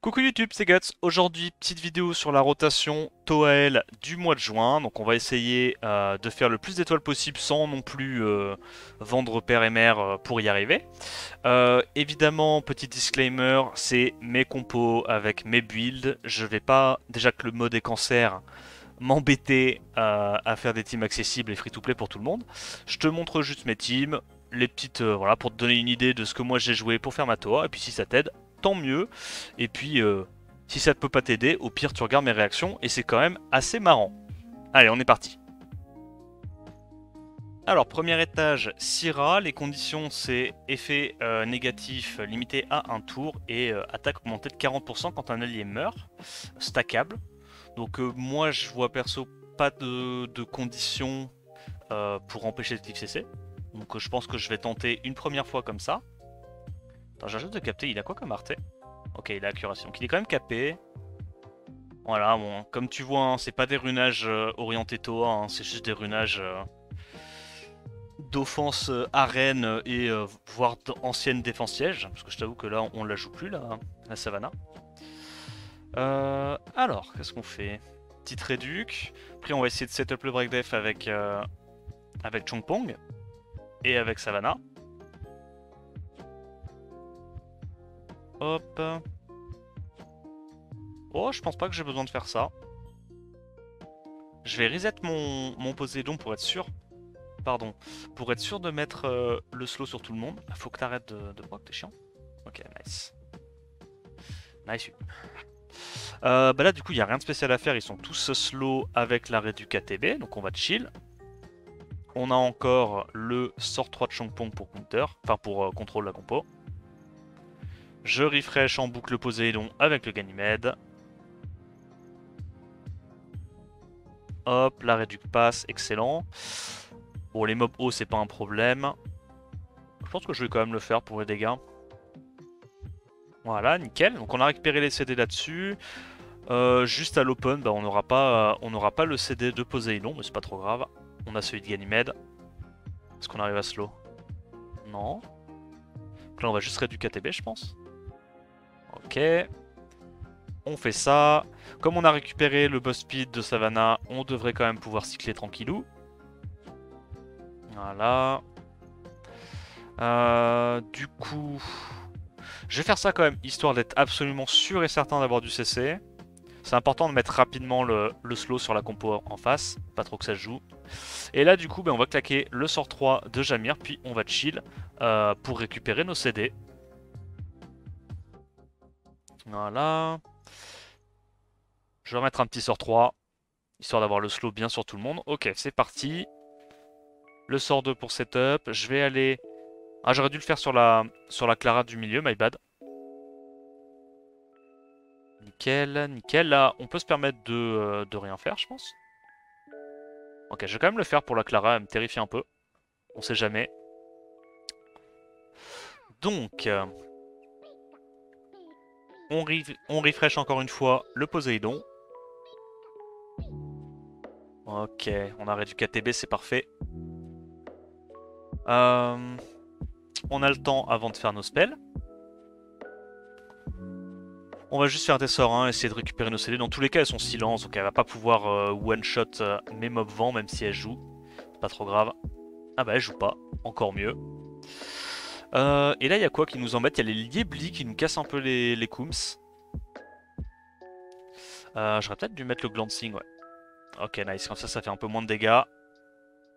Coucou YouTube, c'est Guts. Aujourd'hui, petite vidéo sur la rotation Toael du mois de juin. Donc on va essayer de faire le plus d'étoiles possible sans non plus vendre père et mère pour y arriver. Évidemment, petit disclaimer, c'est mes compos avec mes builds. Je vais pas, déjà que le mode est cancer, m'embêter à faire des teams accessibles et free-to-play pour tout le monde. Je te montre juste mes teams, les petites, voilà, pour te donner une idée de ce que moi j'ai joué pour faire ma Toa. Et puis si ça t'aide, tant mieux. Et puis si ça ne peut pas t'aider, au pire tu regardes mes réactions et c'est quand même assez marrant. Allez, on est parti. Alors, premier étage, Syrah. Les conditions, c'est effet négatif limité à un tour et attaque augmentée de 40% quand un allié meurt. Stackable. Donc moi je vois perso pas de conditions pour empêcher le cliff CC. Donc je pense que je vais tenter une première fois comme ça. Attends, j'ai juste de capter, il a quoi comme arté? Ok, il a accuration. Donc il est quand même capé. Voilà, bon, comme tu vois, hein, c'est pas des runages orientés Toa, hein, c'est juste des runages d'offense arène et voire ancienne défense siège. Parce que je t'avoue que là, on la joue plus, la Savannah. Alors, qu'est-ce qu'on fait? Petite réduc. Après, on va essayer de setup le break def avec Chongpong et avec Savannah. Hop. Oh, je pense pas que j'ai besoin de faire ça. Je vais reset mon Poséidon pour être sûr. Pardon. Pour être sûr de mettre le slow sur tout le monde. Faut que t'arrêtes de proc, t'es chiant. Ok, nice. Nice. Bah là, du coup, il n'y a rien de spécial à faire. Ils sont tous slow avec l'arrêt du KTB. Donc on va chill. On a encore le sort 3 de Chongpong pour counter. Enfin, pour contrôle la compo. Je refresh en boucle le Poséidon avec le Ganymède. Hop, la réduc passe, excellent. Bon, les mobs hauts, c'est pas un problème. Je pense que je vais quand même le faire pour les dégâts. Voilà, nickel. Donc on a récupéré les CD là-dessus. Juste à l'open, bah, on n'aura pas le CD de Poséidon, mais c'est pas trop grave. On a celui de Ganymède. Est-ce qu'on arrive à slow? Non. Donc là, on va juste réduire KTB, je pense. Ok. On fait ça. Comme on a récupéré le boss speed de Savannah, on devrait quand même pouvoir cycler tranquillou. Voilà. Du coup, je vais faire ça quand même, histoire d'être absolument sûr et certain d'avoir du CC. C'est important de mettre rapidement le slow sur la compo en face, pas trop que ça se joue. Et là, du coup, ben, on va claquer le sort 3 de Jamir, puis on va chill pour récupérer nos CD. Voilà. Je vais remettre un petit sort 3, histoire d'avoir le slow bien sur tout le monde. Ok, c'est parti. Le sort 2 pour setup. Je vais aller... Ah, j'aurais dû le faire sur la Clara du milieu, my bad. Nickel, nickel. Là, on peut se permettre de rien faire, je pense. Ok, je vais quand même le faire pour la Clara, elle me terrifie un peu. On sait jamais. Donc, on refresh encore une fois le Poséidon. Ok, on a réduit KTB, c'est parfait. On a le temps avant de faire nos spells. On va juste faire des sorts, hein, essayer de récupérer nos CD. Dans tous les cas, elles sont silence, donc elle va pas pouvoir one-shot mes mobs vent, même si elle joue. C'est pas trop grave. Ah bah elle joue pas, encore mieux. Et là, il y a quoi qui nous embête? Il y a les Liebli qui nous cassent un peu les Kooms. J'aurais peut-être dû mettre le Glancing, ouais. Ok, nice, comme ça fait un peu moins de dégâts.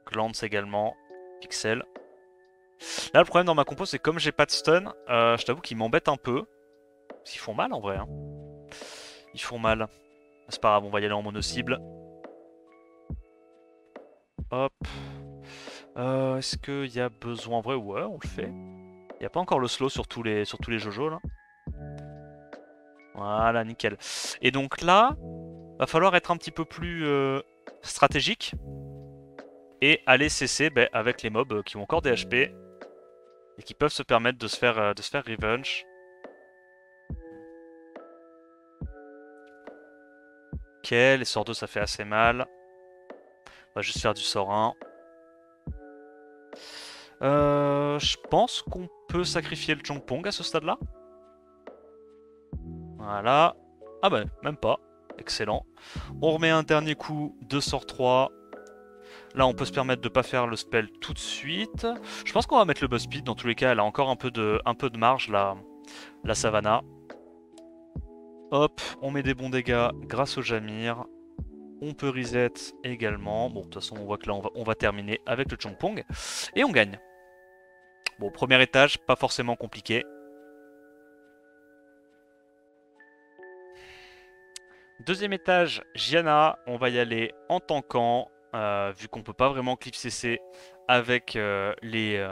Glance également. Pixel. Là, le problème dans ma compo, c'est comme j'ai pas de stun, je t'avoue qu'ils m'embêtent un peu. Parce qu'ils font mal en vrai. Hein. Ils font mal. C'est pas grave, on va y aller en mono-cible. Hop. Est-ce qu'il y a besoin en vrai? Ouais, on le fait. Il n'y a pas encore le slow sur tous les Jojo là. Voilà, nickel. Et donc là, va falloir être un petit peu plus stratégique. Et aller CC avec les mobs qui ont encore des HP. Et qui peuvent se permettre de se faire revenge. Ok, les sorts 2 ça fait assez mal. On va juste faire du sort 1. Je pense qu'on peut sacrifier le Chongpong à ce stade-là. Voilà. Ah bah, même pas. Excellent. On remet un dernier coup, 2 sorts 3. Là, on peut se permettre de pas faire le spell tout de suite. Je pense qu'on va mettre le boss speed. Dans tous les cas, elle a encore un peu de marge, la Savannah. Hop, on met des bons dégâts grâce au Jamir. On peut reset également. Bon, de toute façon, on voit que là, on va terminer avec le Chompong. Et on gagne. Bon, premier étage, pas forcément compliqué. Deuxième étage, Gianna. On va y aller en tankant. Vu qu'on peut pas vraiment clip CC avec les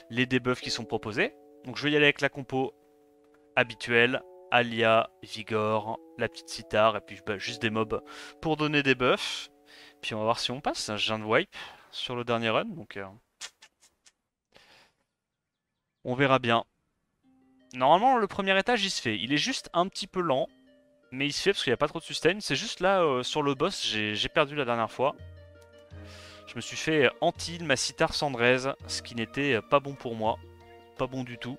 debuffs qui sont proposés. Donc je vais y aller avec la compo habituelle. Alia, Vigor, la petite Sitar, et puis bah, juste des mobs pour donner des buffs. Puis on va voir si on passe. Je viens de wipe sur le dernier run, donc on verra bien. Normalement, le premier étage, il se fait. Il est juste un petit peu lent, mais il se fait parce qu'il n'y a pas trop de sustain. C'est juste là, sur le boss, j'ai perdu la dernière fois. Je me suis fait anti ma Sitar Cendrez, ce qui n'était pas bon pour moi. Pas bon du tout.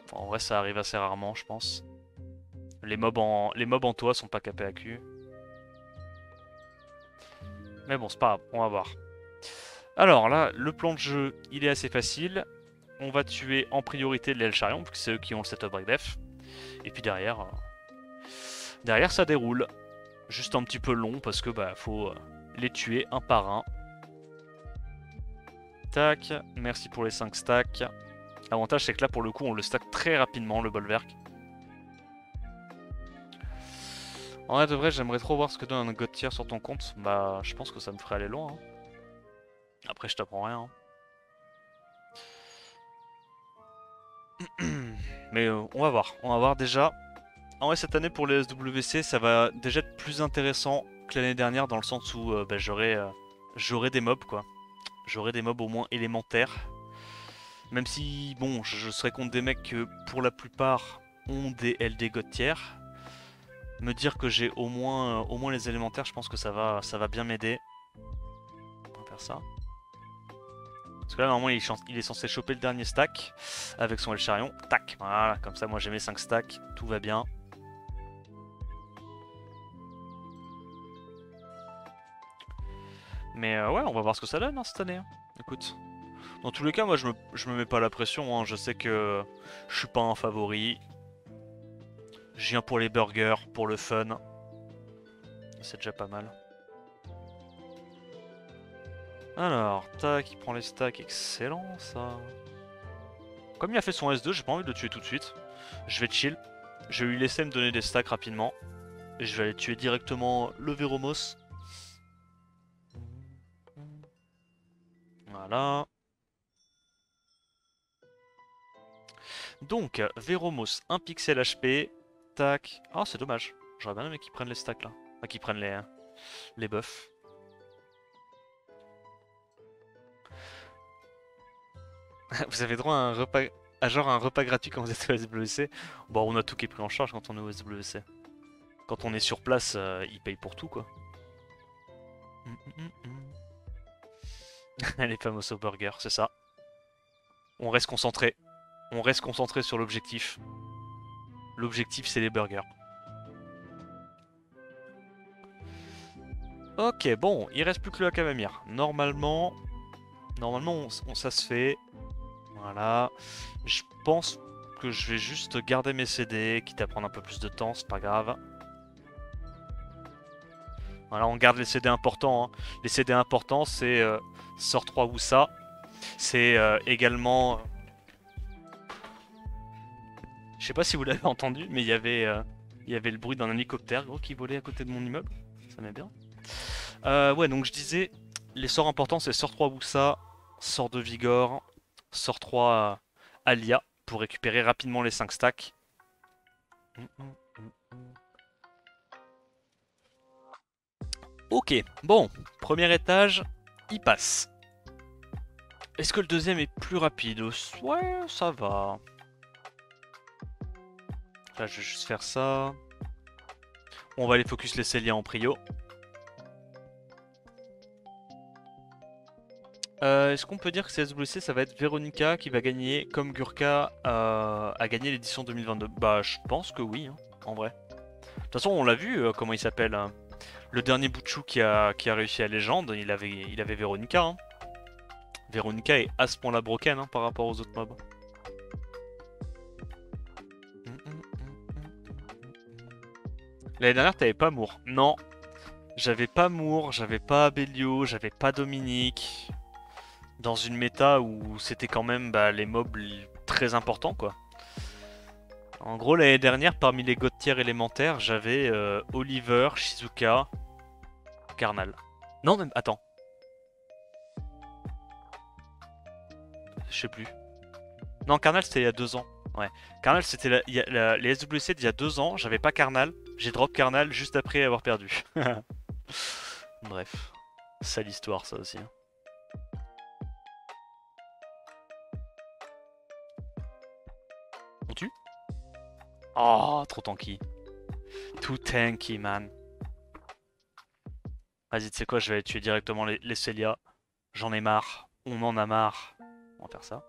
Enfin, en vrai, ça arrive assez rarement, je pense. Les mobs en toit sont pas capés à cul. Mais bon, c'est pas grave, on va voir. Alors là, le plan de jeu, il est assez facile. On va tuer en priorité les Elcharion, parce que c'est eux qui ont le setup break def. Et puis derrière, derrière ça déroule. Juste un petit peu long, parce que bah faut les tuer un par un. Tac, merci pour les 5 stacks. L'avantage c'est que là pour le coup on le stack très rapidement le Bolverk. En vrai de vrai j'aimerais trop voir ce que donne un God tier sur ton compte. Bah je pense que ça me ferait aller loin. Hein. Après je t'apprends rien. Hein. Mais on va voir déjà. En vrai cette année pour les SWC ça va déjà être plus intéressant que l'année dernière dans le sens où bah, j'aurai des mobs quoi. J'aurai des mobs au moins élémentaires. Même si, bon, je serais contre des mecs que, pour la plupart, ont des LD God tier. Me dire que j'ai au moins les élémentaires, je pense que ça va bien m'aider. On va faire ça. Parce que là, normalement, il est censé choper le dernier stack avec son Elcharion. Tac, voilà, comme ça, moi j'ai mes 5 stacks, tout va bien. Mais ouais, on va voir ce que ça donne hein, cette année. Hein. Écoute. Dans tous les cas, moi je me mets pas la pression. Hein. Je sais que je suis pas un favori. Je viens pour les burgers, pour le fun. C'est déjà pas mal. Alors, tac, il prend les stacks, excellent ça. Comme il a fait son S2, j'ai pas envie de le tuer tout de suite. Je vais chill. Je vais lui laisser me donner des stacks rapidement. Et je vais aller tuer directement le Véromos. Voilà. Donc, Véromos, 1 pixel HP. Tac. Oh, c'est dommage. J'aurais bien aimé qu'ils prennent les stacks là. Enfin, qu'ils prennent les buffs. Vous avez droit à un repas, à genre un repas gratuit quand vous êtes au SWC. Bon, on a tout qui est pris en charge quand on est au SWC. Quand on est sur place, ils payent pour tout quoi. Les fameux burgers, c'est ça. On reste concentré. On reste concentré sur l'objectif. L'objectif, c'est les burgers. Ok, bon, il reste plus que le Akamamir. Normalement, ça se fait. Voilà. Je pense que je vais juste garder mes CD, quitte à prendre un peu plus de temps, c'est pas grave. Voilà, on garde les CD importants. Hein. Les CD importants, c'est Sort 3 ou ça. C'est également... Je sais pas si vous l'avez entendu, mais il y avait le bruit d'un hélicoptère gros qui volait à côté de mon immeuble. Ça m'est bien. Ouais, donc je disais, les sorts importants, c'est Sort 3 ou ça, Sort de Vigor, Sort 3 Alia, pour récupérer rapidement les 5 stacks. Ok, bon, premier étage, il passe. Est-ce que le deuxième est plus rapide? Ouais, ça va. Là, je vais juste faire ça. On va aller focus les Céliens en prio. Est-ce qu'on peut dire que CSWC ça va être Véronica qui va gagner comme Gurka a gagné l'édition 2022? Bah je pense que oui, hein, en vrai. De toute façon on l'a vu comment il s'appelle. Le dernier Butchou qui a réussi à légende, il avait Véronica. Hein. Véronica est à ce point-là broken par rapport aux autres mobs. L'année dernière t'avais pas Moore. Non, j'avais pas Moore, j'avais pas Abelio, j'avais pas Dominique. Dans une méta où c'était quand même les mobs très importants quoi. En gros l'année dernière parmi les god tier élémentaires j'avais Oliver, Shizuka, Karnal. Non même attends. Je sais plus. Non Karnal c'était il y a 2 ans. Ouais. Karnal c'était les SWC d'il y a 2 ans, j'avais pas Karnal. J'ai drop Karnal juste après avoir perdu. Bref. Sale histoire ça aussi. On tue? Oh, trop tanky. Too tanky, man. Vas-y, tu sais quoi, je vais aller tuer directement les Célia. J'en ai marre. On en a marre. On va faire ça.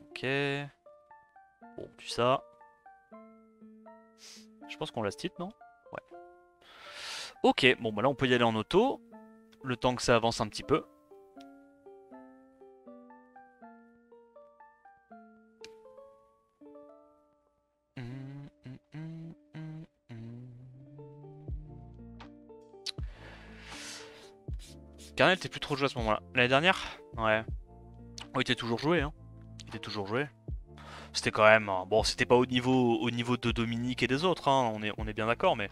Ok. Bon, on tue ça. Je pense qu'on l'a type, non? Ouais. Ok, bon, bah là, on peut y aller en auto. Le temps que ça avance un petit peu. Karnal, t'es plus trop joué à ce moment-là. L'année dernière? Ouais. Oh, il était toujours joué, hein. Il était toujours joué. C'était quand même... Bon, c'était pas au niveau de Dominique et des autres, hein. On est bien d'accord, mais...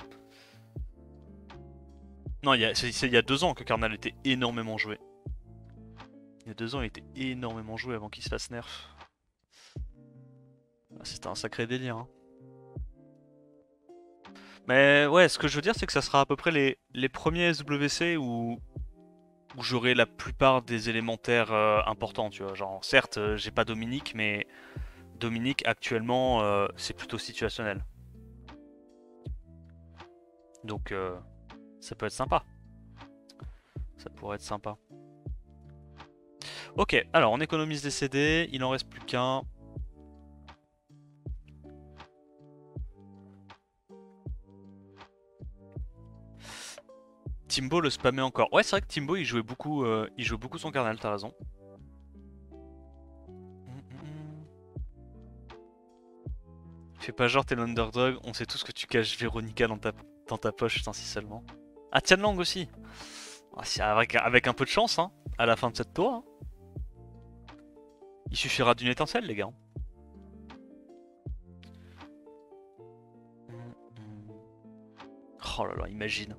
Non, c'est il y a 2 ans que Karnal était énormément joué. Il y a 2 ans, il était énormément joué avant qu'il se fasse nerf. C'était un sacré délire, hein. Mais ouais, ce que je veux dire, c'est que ça sera à peu près les premiers SWC où j'aurai la plupart des élémentaires importants, tu vois. Genre, certes, j'ai pas Dominique, mais Dominique, actuellement, c'est plutôt situationnel. Donc, ça peut être sympa. Ça pourrait être sympa. Ok, alors on économise les CD, il en reste plus qu'un. Timbo le spammait encore. Ouais, c'est vrai que Timbo il jouait beaucoup son Karnal, t'as raison. Fais pas genre t'es l'underdog, on sait tous que tu caches Véronica dans ta poche, putain, si seulement. Ah, Tianlang aussi. Avec un peu de chance, hein, à la fin de cette tour. Hein. Il suffira d'une étincelle, les gars. Oh là là, imagine.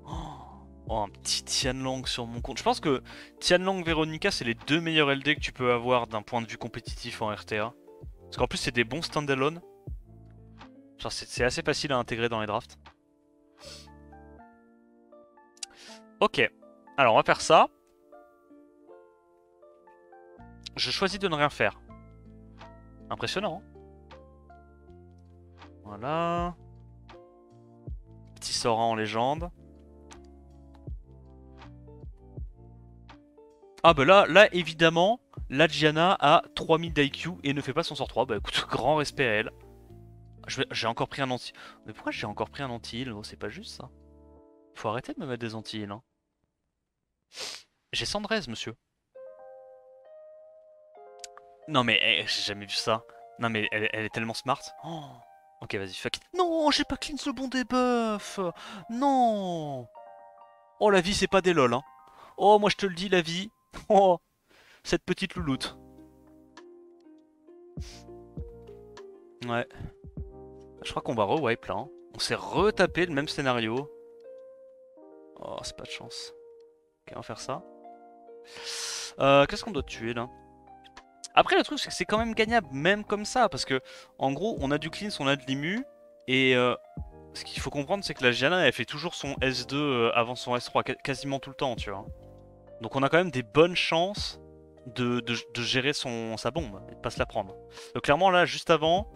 Oh, un petit Tianlang sur mon compte. Je pense que Tianlang Véronica, c'est les 2 meilleurs LD que tu peux avoir d'un point de vue compétitif en RTA. Parce qu'en plus, c'est des bons standalone. Genre, c'est assez facile à intégrer dans les drafts. Ok. Alors, on va faire ça. Je choisis de ne rien faire. Impressionnant. Hein. Voilà. Petit Sora en légende. Ah bah là évidemment, la Gianna a 3000 d'IQ et ne fait pas son sort 3. Bah écoute, grand respect à elle. J'ai encore pris un anti... Mais pourquoi j'ai encore pris un anti-heal? Oh, c'est pas juste ça. Faut arrêter de me mettre des anti-heal. Hein. J'ai 113, monsieur. Non mais j'ai jamais vu ça. Non mais elle est tellement smart. Oh. Ok, vas-y, fuck it. Non, j'ai pas cleanse le bon debuff. Non. Oh, la vie, c'est pas des lol. Hein. Oh, moi je te le dis, la vie. Oh, cette petite louloute. Ouais. Je crois qu'on va re-wipe là. Hein. On s'est retapé le même scénario. Oh, c'est pas de chance. Ok, on va faire ça. Qu'est-ce qu'on doit tuer là? Après, le truc, c'est que c'est quand même gagnable, même comme ça. Parce que, en gros, on a du cleanse, on a de l'immu. Et ce qu'il faut comprendre, c'est que la Gianna, elle fait toujours son S2 avant son S3, quasiment tout le temps, tu vois. Donc on a quand même des bonnes chances de gérer sa bombe et de pas se la prendre. Donc clairement, là, juste avant,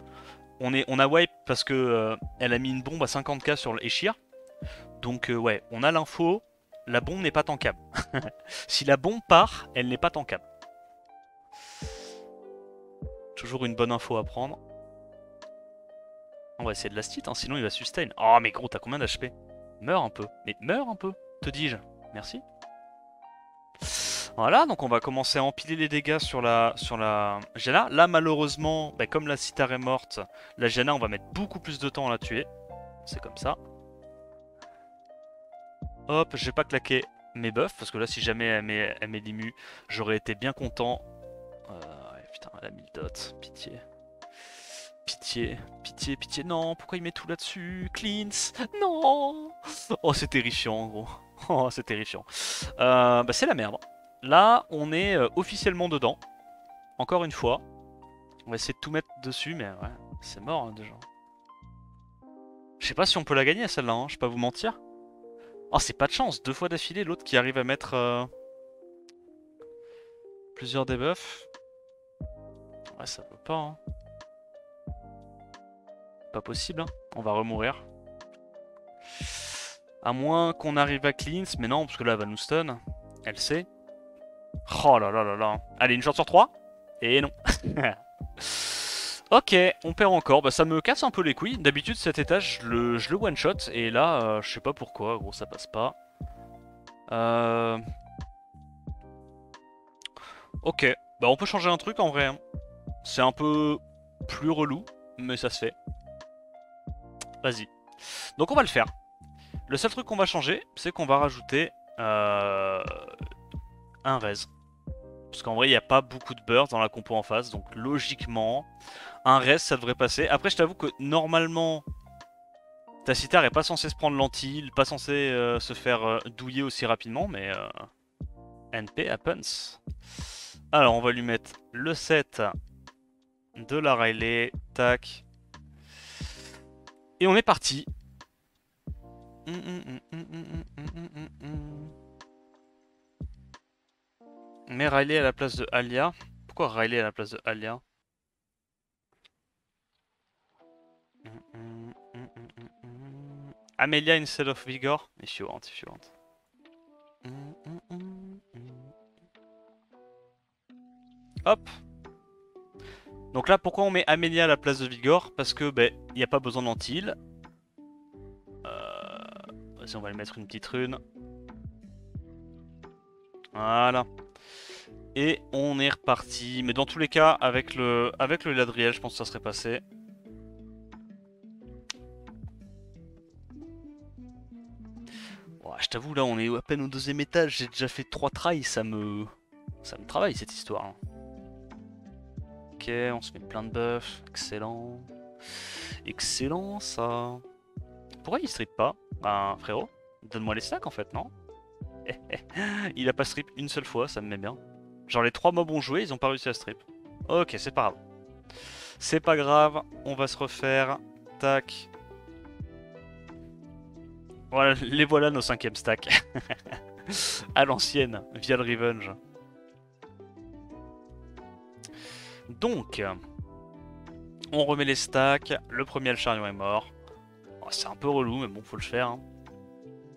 on a wipe parce que elle a mis une bombe à 50k sur l'Eshir. Donc ouais, on a l'info. la bombe n'est pas tankable. Si la bombe part, elle n'est pas tankable. Toujours une bonne info à prendre. On va essayer de la stit, hein, sinon il va sustain. Oh mais gros, t'as combien d'HP? Meurs un peu. Mais meurs un peu, te dis-je. Merci. Voilà, donc on va commencer à empiler les dégâts sur la Janna. Là, malheureusement, bah, comme la Cithare est morte, la Janna, on va mettre beaucoup plus de temps à la tuer. C'est comme ça. Hop, j'ai pas claqué mes buffs, parce que là, si jamais elle met l'immu, j'aurais été bien content. Ouais, putain, elle a 1000 dots, pitié. Pitié, pitié, pitié, non, pourquoi il met tout là-dessus? Cleans, non. Oh, c'est terrifiant, gros. Oh, c'est terrifiant. Bah, c'est la merde. Là, on est officiellement dedans. Encore une fois. On va essayer de tout mettre dessus, mais ouais, c'est mort, hein, déjà. Je sais pas si on peut la gagner, celle-là, hein, je vais pas vous mentir. Oh, c'est pas de chance, 2 fois d'affilée, l'autre qui arrive à mettre plusieurs debuffs. Ouais, ça peut pas, hein. Pas possible, hein. On va remourir. À moins qu'on arrive à cleanse, mais non, parce que là, elle va nous stun. Elle sait. Oh là là là là. Allez, une chance sur 3. Et non. Ok, on perd encore. Bah, ça me casse un peu les couilles. D'habitude, cet étage, je le one-shot. Et là, je sais pas pourquoi. Gros, ça passe pas. Ok. Bah, on peut changer un truc en vrai, hein. C'est un peu plus relou, mais ça se fait. Vas-y. Donc, on va le faire. Le seul truc qu'on va changer, c'est qu'on va rajouter un raise. Parce qu'en vrai, il n'y a pas beaucoup de burst dans la compo en face. Donc, logiquement, un raise, ça devrait passer. Après, je t'avoue que normalement, ta Cithare est pas censée se prendre l'anti, pas censée se faire douiller aussi rapidement. Mais NP happens. Alors, on va lui mettre le set de la Riley. Tac. Et on est parti. Mais Riley à la place de Alia. Pourquoi Riley à la place de Alia? Amelia instead of Vigor? If you want, if you want. Hop. Donc là, pourquoi on met Amelia à la place de Vigor? Parce que, ben, il n'y a pas besoin d'anti-heal. Vas-y, on va lui mettre une petite rune. Voilà. Et on est reparti. Mais dans tous les cas, avec le Ladriel, je pense que ça serait passé. Ouais, je t'avoue, là, on est à peine au 2ème étage. J'ai déjà fait 3 tries. Ça me travaille, cette histoire, hein. Ok, on se met plein de buffs. Excellent. Excellent, ça. Pourquoi il strip pas? Ben, frérot, donne-moi les stacks, en fait, non? Il a pas strip une seule fois, ça me met bien. Genre les 3 mobs ont joué, ils ont pas réussi à strip. Ok, c'est pas grave. C'est pas grave, on va se refaire. Tac. Voilà, les voilà nos 5ème stacks. À l'ancienne, via le revenge. Donc, on remet les stacks. Le premier, le chariot est mort. Oh, c'est un peu relou, mais bon, faut le faire, hein.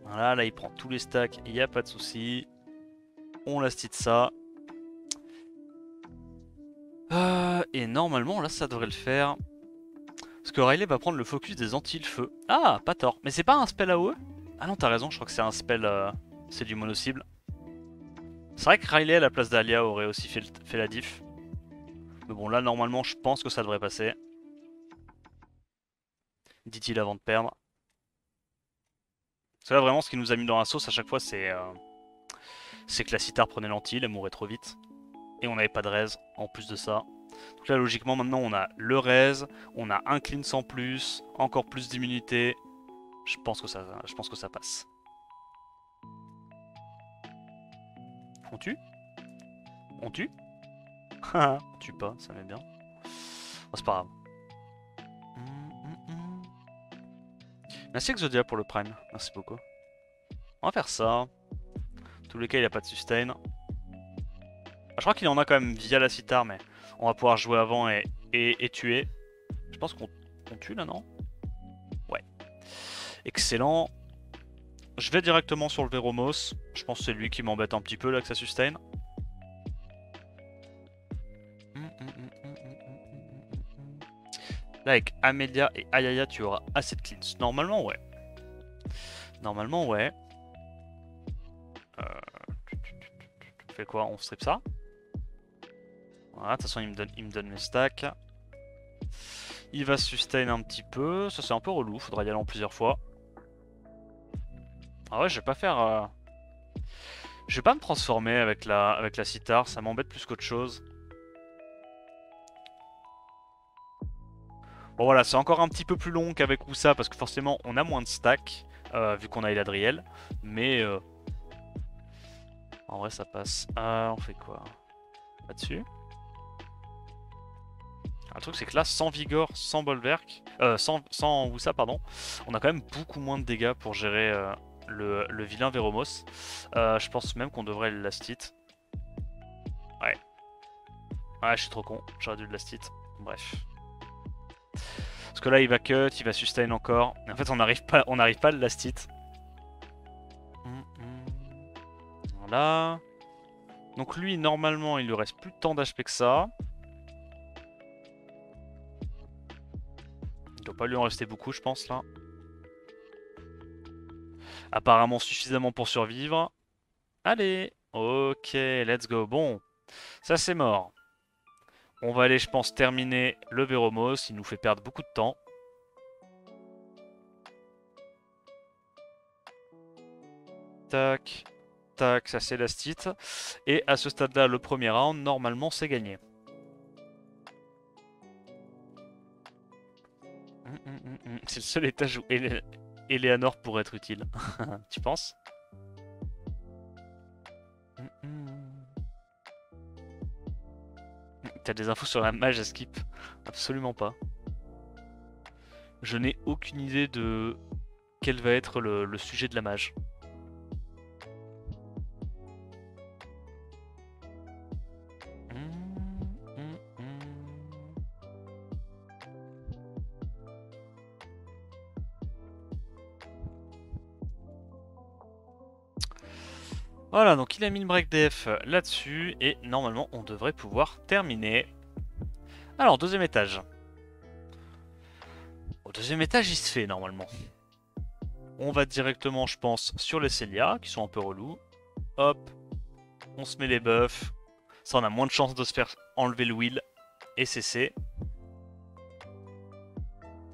Voilà, là il prend tous les stacks, il n'y a pas de souci. On last hit ça. Et normalement, là ça devrait le faire. Parce que Riley va prendre le focus des anti-le-feu. Ah, pas tort. Mais c'est pas un spell AOE? Ah non, t'as raison, je crois que c'est un spell. C'est du mono-cible. C'est vrai que Riley à la place d'Alia aurait aussi fait la diff. Mais bon, là normalement, je pense que ça devrait passer. Dit-il avant de perdre. Parce que là, vraiment, ce qui nous a mis dans la sauce à chaque fois, c'est que la Cithare prenait l'anti, elle mourait trop vite. Et on n'avait pas de raise en plus de ça. Donc là, logiquement, maintenant, on a le raise, on a un clean sans plus, encore plus d'immunité. Je pense que ça passe. On tue? On tue? On tue pas, ça met bien. Oh, c'est pas grave. Merci Exodia pour le prime, merci beaucoup. On va faire ça. Dans tous les cas, il n'y a pas de sustain. Je crois qu'il en a quand même via la Cithare, mais on va pouvoir jouer avant et tuer. Je pense qu'on tue là, non? Ouais. Excellent. Je vais directement sur le Veromos. Je pense que c'est lui qui m'embête un petit peu là que ça sustain. Là avec Amelia et Ayaya tu auras assez de cleans. Normalement ouais. Normalement ouais. On fait quoi? On strip ça. Voilà, de toute façon il me donne mes stacks. Il va sustain un petit peu. Ça c'est un peu relou, faudra y aller en plusieurs fois. Ah ouais, je vais pas faire... Je vais pas me transformer avec la sitar, ça m'embête plus qu'autre chose. Bon voilà, c'est encore un petit peu plus long qu'avec Oussa parce que forcément on a moins de stacks vu qu'on a Eladriel. Mais en vrai ça passe. On fait quoi là-dessus? Le truc c'est que là, sans Vigor, sans Bolverk, sans Oussa pardon, on a quand même beaucoup moins de dégâts pour gérer le vilain Veromos. Je pense même qu'on devrait le last hit. Ouais. Ouais, je suis trop con, j'aurais dû le last hit. Bref. Parce que là il va cut, il va sustain encore. En fait on n'arrive pas à le last hit. Voilà. Donc lui normalement il lui reste plus tant d'HP que ça. Il doit pas lui en rester beaucoup je pense là. Apparemment suffisamment pour survivre. Allez, ok, let's go. Bon, ça c'est mort. On va aller je pense terminer le Veromos, il nous fait perdre beaucoup de temps. Tac, tac, ça c'est l'astite. Et à ce stade-là, le premier round, normalement, c'est gagné. C'est le seul étage où Eleanor pourrait être utile. Tu penses? T'as des infos sur la mage à skip? Absolument pas. Je n'ai aucune idée de quel va être le sujet de la mage. Voilà, donc il a mis le break def là-dessus et normalement on devrait pouvoir terminer. Alors, deuxième étage. Au deuxième étage, il se fait normalement. On va directement, je pense, sur les Célia qui sont un peu relous. Hop, on se met les buffs. Ça, on a moins de chances de se faire enlever le wheel et cesser.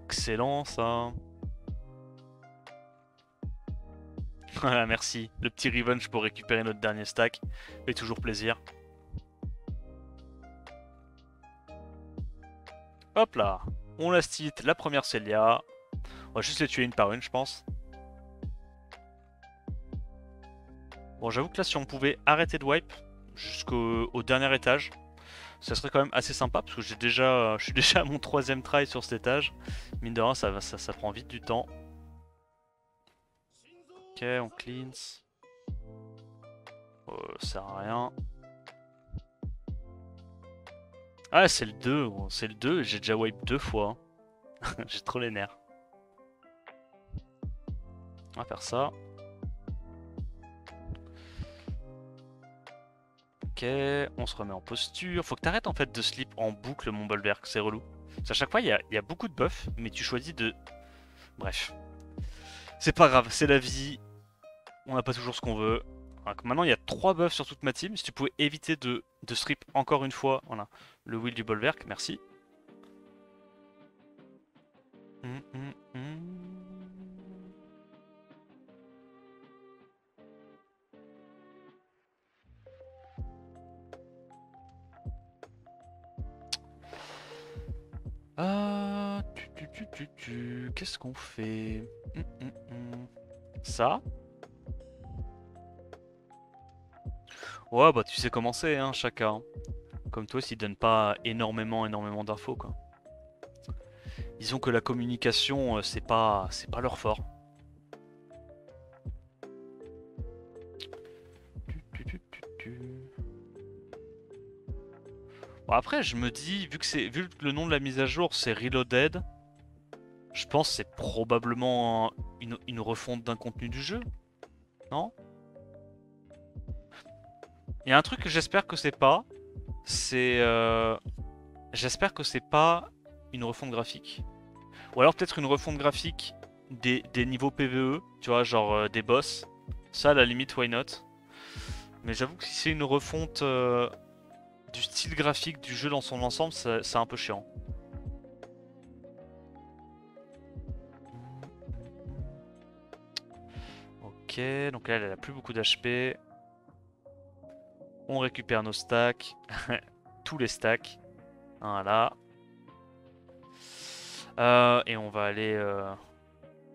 Excellent ça. Voilà, merci. Le petit revenge pour récupérer notre dernier stack. Fait toujours plaisir. Hop là. On last hit la première Célia. On va juste les tuer une par une, je pense. Bon, j'avoue que là, si on pouvait arrêter de wipe jusqu'au dernier étage, ça serait quand même assez sympa parce que je suis déjà à mon troisième try sur cet étage. Mine de rien, ça prend vite du temps. Ok, on cleanse. Ça sert à rien. Ah, c'est le 2, c'est le 2, j'ai déjà wipe 2 fois. J'ai trop les nerfs. On va faire ça. Ok, on se remet en posture. Faut que t'arrêtes en fait de slip en boucle mon Bolverk, c'est relou. Parce qu'à chaque fois, il y a beaucoup de buffs, mais tu choisis de... Bref. C'est pas grave, c'est la vie. On n'a pas toujours ce qu'on veut. Donc maintenant, il y a 3 buffs sur toute ma team. Si tu pouvais éviter de strip encore une fois, voilà, le wheel du Bolverk, merci. Qu'est-ce qu'on fait? Ça? Ouais, bah tu sais comment c'est, hein, chacun. Comme toi, s'ils donnent pas énormément d'infos, quoi. Disons que la communication, c'est pas leur fort. Bon, après, je me dis, vu que le nom de la mise à jour, c'est Reloaded, je pense que c'est probablement une refonte d'un contenu du jeu. Non? Il y a un truc que j'espère que c'est pas. C'est... J'espère que c'est pas une refonte graphique. Ou alors peut-être une refonte graphique des niveaux PvE, tu vois, genre des boss. Ça, à la limite, why not? Mais j'avoue que si c'est une refonte du style graphique du jeu dans son ensemble, c'est un peu chiant. Ok, donc là, elle a plus beaucoup d'HP. On récupère nos stacks. Tous les stacks. Voilà. Et on va aller...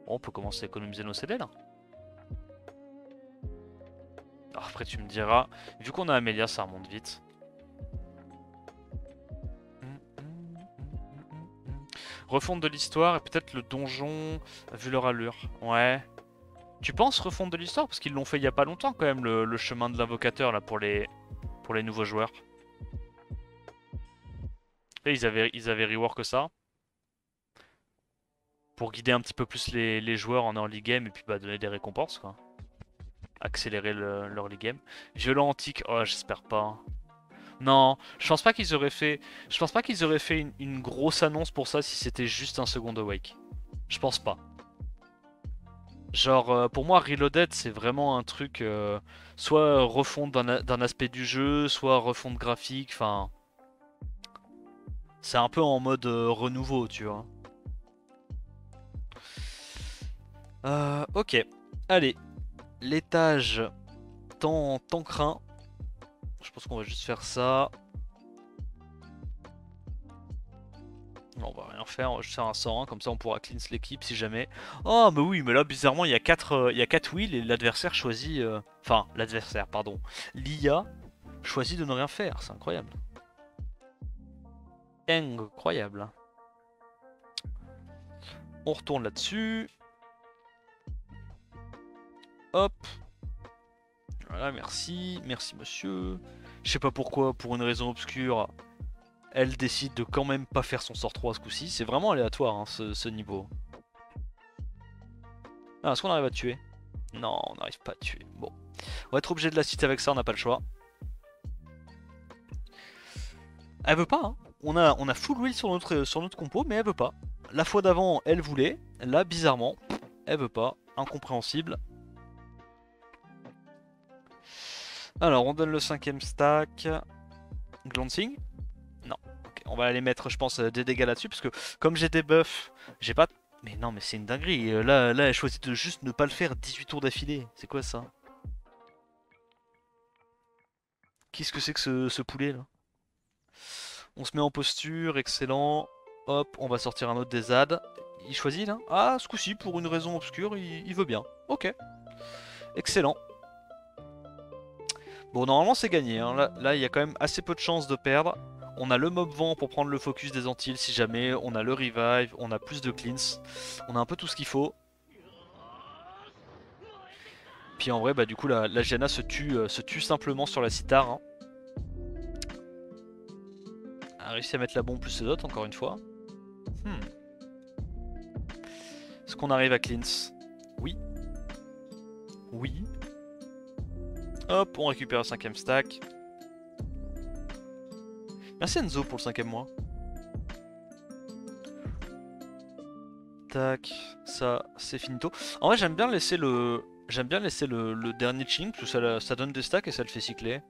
Bon, on peut commencer à économiser nos CD là. Alors, après tu me diras, vu qu'on a Amélia, ça remonte vite. Refonte de l'histoire et peut-être le donjon vu leur allure. Ouais. Tu penses refonte de l'histoire? Parce qu'ils l'ont fait il y a pas longtemps quand même, le chemin de l'invocateur là pour les nouveaux joueurs. Et ils avaient rework ça. Pour guider un petit peu plus les joueurs en early game et puis bah, donner des récompenses quoi. Accélérer leur early game. Violent antique, oh j'espère pas. Non, je pense pas qu'ils auraient fait. Je pense pas qu'ils auraient fait une grosse annonce pour ça si c'était juste un second awake. Je pense pas. Genre pour moi Reloaded c'est vraiment un truc soit refonte d'un aspect du jeu, soit refonte graphique, enfin c'est un peu en mode renouveau tu vois. Ok, allez, l'étage tant craint. Je pense qu'on va juste faire ça. Non, on va rien faire, on va juste faire un 101, comme ça on pourra cleanse l'équipe si jamais. Oh, mais oui, mais là bizarrement il y a 4 wheels et l'adversaire choisit. Enfin, l'adversaire, pardon. L'IA choisit de ne rien faire, c'est incroyable. Incroyable. On retourne là-dessus. Hop. Voilà, merci. Merci monsieur. Je sais pas pourquoi, pour une raison obscure, elle décide de quand même pas faire son sort 3 ce coup-ci. C'est vraiment aléatoire hein, ce niveau. Ah, est-ce qu'on arrive à tuer? Non, on n'arrive pas à tuer. Bon. On va être obligé de la citer avec ça, on n'a pas le choix. Elle veut pas, hein. On a full wheel sur notre compo, mais elle veut pas. La fois d'avant, elle voulait. Là, bizarrement, elle veut pas. Incompréhensible. Alors, on donne le 5ème stack. Glancing? Non. Okay, on va aller mettre, je pense, des dégâts là-dessus, parce que comme j'ai des buffs, j'ai pas... Mais non, mais c'est une dinguerie. Là, elle choisit de juste ne pas le faire 18 tours d'affilée. C'est quoi ça? Qu'est-ce que c'est que ce poulet, là? On se met en posture, excellent. Hop, on va sortir un autre des ZAD. Il choisit là? Ah, ce coup-ci, pour une raison obscure, il veut bien. Ok. Excellent. Bon, normalement, c'est gagné. Hein. Là, il y a quand même assez peu de chances de perdre. On a le mob vent pour prendre le focus des Antilles si jamais. On a le revive, on a plus de cleans. On a un peu tout ce qu'il faut. Puis en vrai, bah du coup, la Gianna se tue simplement sur la Citar. Hein. A réussi à mettre la bombe plus les autres, encore une fois. Est-ce qu'on arrive à cleanse? Oui. Oui. Hop, on récupère le 5ème stack. Merci Enzo pour le 5ème mois. Tac, ça c'est finito. En vrai j'aime bien laisser le dernier ching parce que ça donne des stacks et ça le fait cycler.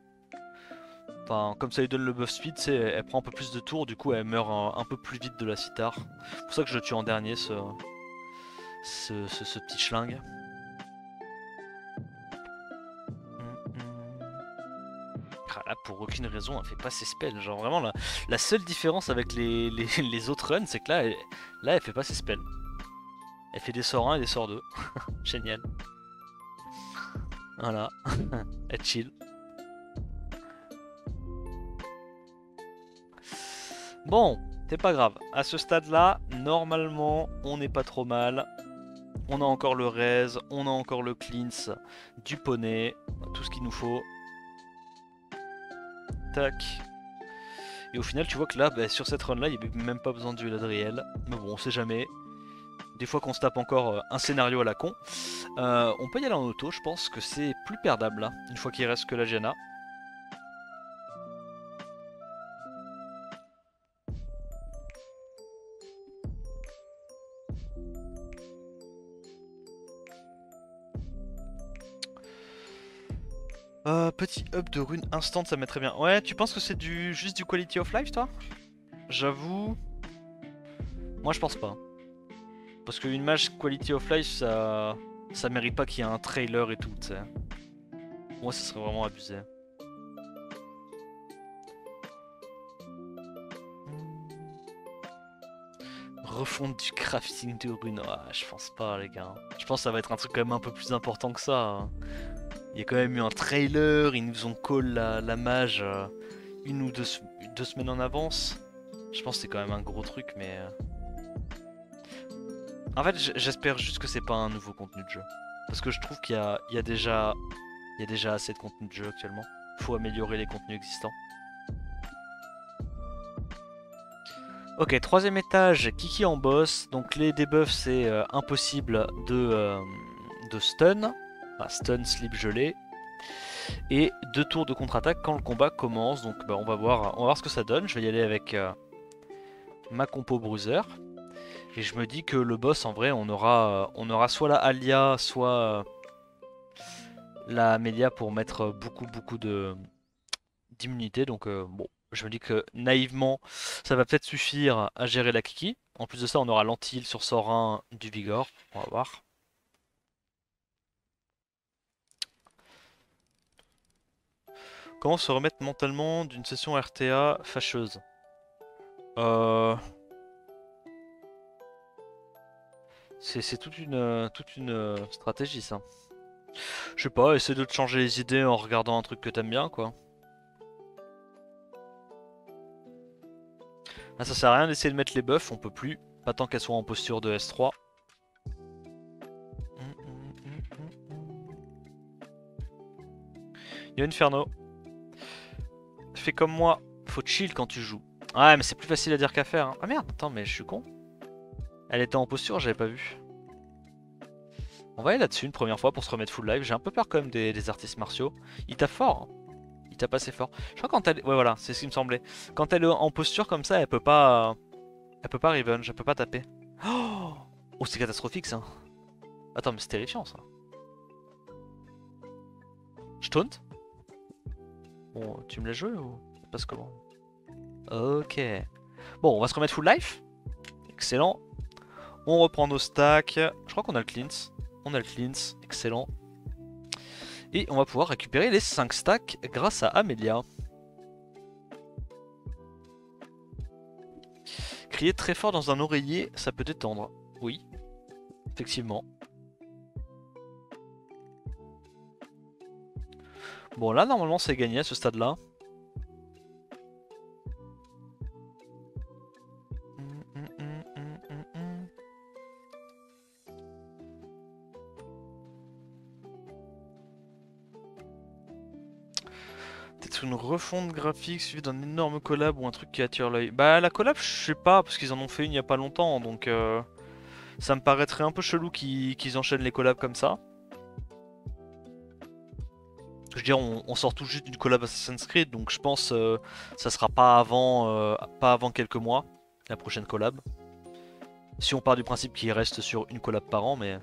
Enfin, comme ça lui donne le buff speed, elle prend un peu plus de tours, du coup elle meurt un peu plus vite de la Citar. C'est pour ça que je le tue en dernier ce petit schlingue. Là pour aucune raison elle fait pas ses spells. Genre vraiment la seule différence avec les autres runs c'est que là elle fait pas ses spells. Elle fait des sorts 1 et des sorts 2. Génial. Voilà. Elle chill. Bon, c'est pas grave. À ce stade là, normalement on n'est pas trop mal. On a encore le raise, on a encore le cleanse, du poney, tout ce qu'il nous faut. Tac. Et au final, tu vois que là, bah, sur cette run là, il n'y avait même pas besoin d'huile Adriel. Mais bon, on sait jamais. Des fois qu'on se tape encore un scénario à la con. On peut y aller en auto, je pense que c'est plus perdable, là, une fois qu'il reste que la Gianna. Petit up de runes instant, ça mettrait bien. Ouais, tu penses que c'est juste du quality of life, toi? J'avoue. Moi, je pense pas. Parce qu'une mage quality of life, ça mérite pas qu'il y ait un trailer et tout, tu sais. Moi, ça serait vraiment abusé. Refonte du crafting de runes. Ah, je pense pas, les gars. Je pense que ça va être un truc quand même un peu plus important que ça, hein. Il y a quand même eu un trailer, ils nous ont call la mage une ou deux semaines en avance. Je pense que c'est quand même un gros truc, mais... En fait, j'espère juste que c'est pas un nouveau contenu de jeu. Parce que je trouve qu'il y a déjà assez de contenu de jeu actuellement. Faut améliorer les contenus existants. Ok, troisième étage, Kiki en boss. Donc les debuffs, c'est impossible de stun. Enfin, stun, slip, gelé. Et 2 tours de contre-attaque quand le combat commence. Donc bah, on va voir ce que ça donne. Je vais y aller avec ma compo bruiser. Et je me dis que le boss, en vrai, on aura soit la Alia, soit la Amelia pour mettre beaucoup d'immunité. Donc bon, je me dis que naïvement, ça va peut-être suffire à gérer la Kiki. En plus de ça, on aura l'anti-heal sur sort 1 du Vigor. On va voir. Comment se remettre mentalement d'une session RTA fâcheuse? Euh... C'est toute une stratégie, ça. Je sais pas, essaie de te changer les idées en regardant un truc que t'aimes bien, quoi. Ah, ça sert à rien d'essayer de mettre les buffs, on peut plus. Pas tant qu'elles soient en posture de S3. Yo Inferno. Fais comme moi, faut chill quand tu joues. Ouais, mais c'est plus facile à dire qu'à faire, hein. Ah merde, attends, mais je suis con. Elle était en posture, j'avais pas vu. On va aller là-dessus une première fois pour se remettre full live. J'ai un peu peur quand même des artistes martiaux. Il tape fort, hein. Il tape assez fort. Je crois quand elle... Ouais, voilà, c'est ce qui me semblait. Quand elle est en posture comme ça, elle peut pas... Elle peut pas revenge, elle peut pas taper. Oh, c'est catastrophique, ça. Attends, mais c'est terrifiant, ça. Je taunt? Bon, tu me l'as joué ou... Ça passe comment? Ok. Bon, on va se remettre full life. Excellent. On reprend nos stacks. Je crois qu'on a le cleanse. On a le cleanse. Excellent. Et on va pouvoir récupérer les 5 stacks grâce à Amelia. Crier très fort dans un oreiller, ça peut détendre. Oui, effectivement. Bon, là, normalement, c'est gagné à ce stade-là. Peut-être une refonte graphique suivie d'un énorme collab ou un truc qui attire l'œil. Bah, la collab, je sais pas, parce qu'ils en ont fait une il y a pas longtemps, donc ça me paraîtrait un peu chelou qu'ils enchaînent les collabs comme ça. Je veux dire, on sort tout juste d'une collab Assassin's Creed, donc je pense ça sera pas avant quelques mois, la prochaine collab. Si on part du principe qu'il reste sur une collab par an, mais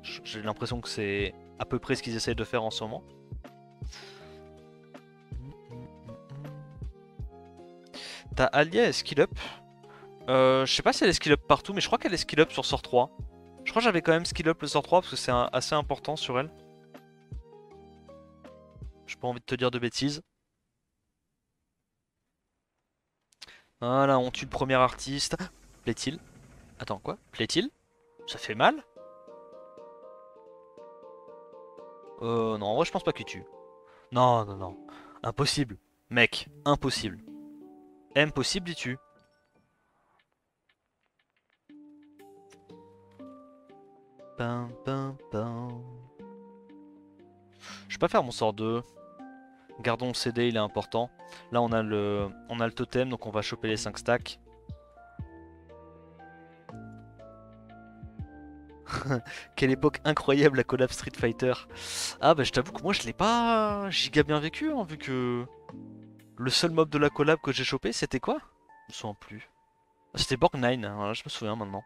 j'ai l'impression que c'est à peu près ce qu'ils essayent de faire en ce moment. T'as Alia et skill up. Je sais pas si elle est skill up partout, mais je crois qu'elle est skill up sur sort 3. Je crois que j'avais quand même skill up le sort 3 parce que c'est assez important sur elle. J'ai pas envie de te dire de bêtises. Voilà, on tue le premier artiste. Plaît-il? Attends, quoi? Plaît-il? Ça fait mal? Non, en vrai, je pense pas qu'il tue. Non, non, non. Impossible. Mec, impossible. Impossible, il tue. Pam, pam, pam. Je vais pas faire mon sort 2. Gardons le CD, il est important. Là, on a le totem, donc on va choper les 5 stacks. Quelle époque incroyable la collab Street Fighter. Ah bah je t'avoue que moi je l'ai pas giga bien vécu hein, vu que le seul mob de la collab que j'ai chopé c'était quoi? Je me souviens plus. Ah, c'était Borgnine, hein, voilà je me souviens maintenant.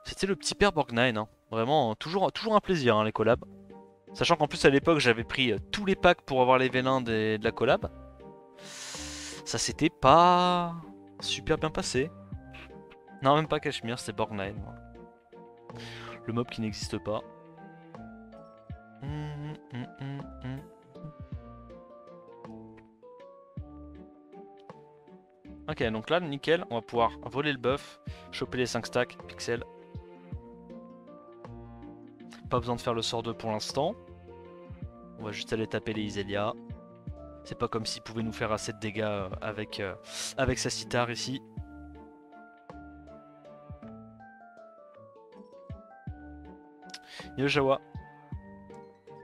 C'était le petit père Borgnine, hein. Vraiment toujours un plaisir hein, les collabs. Sachant qu'en plus à l'époque j'avais pris tous les packs pour avoir les vélins de la collab. Ça s'était pas super bien passé. Non même pas Cashmere, c'était Borgnine. Moi. Le mob qui n'existe pas. Ok, donc là, nickel, on va pouvoir voler le buff, choper les 5 stacks, pixels. Pas besoin de faire le sort 2 pour l'instant. On va juste aller taper les Iselia. C'est pas comme s'il pouvait nous faire assez de dégâts avec sa sitar ici. Yo Jawa.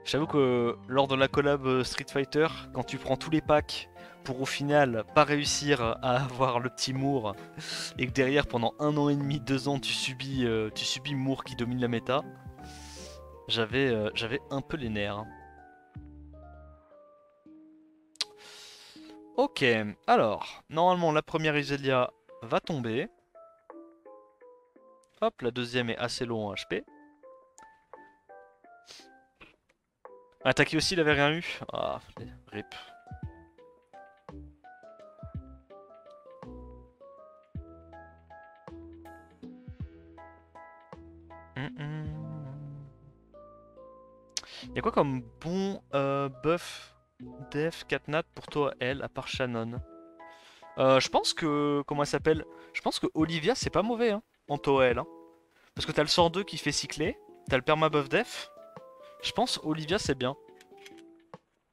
J'avoue que lors de la collab Street Fighter, quand tu prends tous les packs pour au final pas réussir à avoir le petit Moore et que derrière pendant 1 an et demi, 2 ans tu subis Moore qui domine la méta, j'avais un peu les nerfs. Ok, alors, normalement la première Iselia va tomber. Hop, la deuxième est assez low en HP. Attaquer aussi, il avait rien eu. Ah, rip. Y'a quoi comme bon buff def Catnat pour toi elle à part Shannon? Je pense que. Comment elle s'appelle? Je pense que Olivia c'est pas mauvais hein, en Toel. Hein. Parce que t'as le sort 2 qui fait cycler, t'as le perma buff def. Je pense Olivia c'est bien.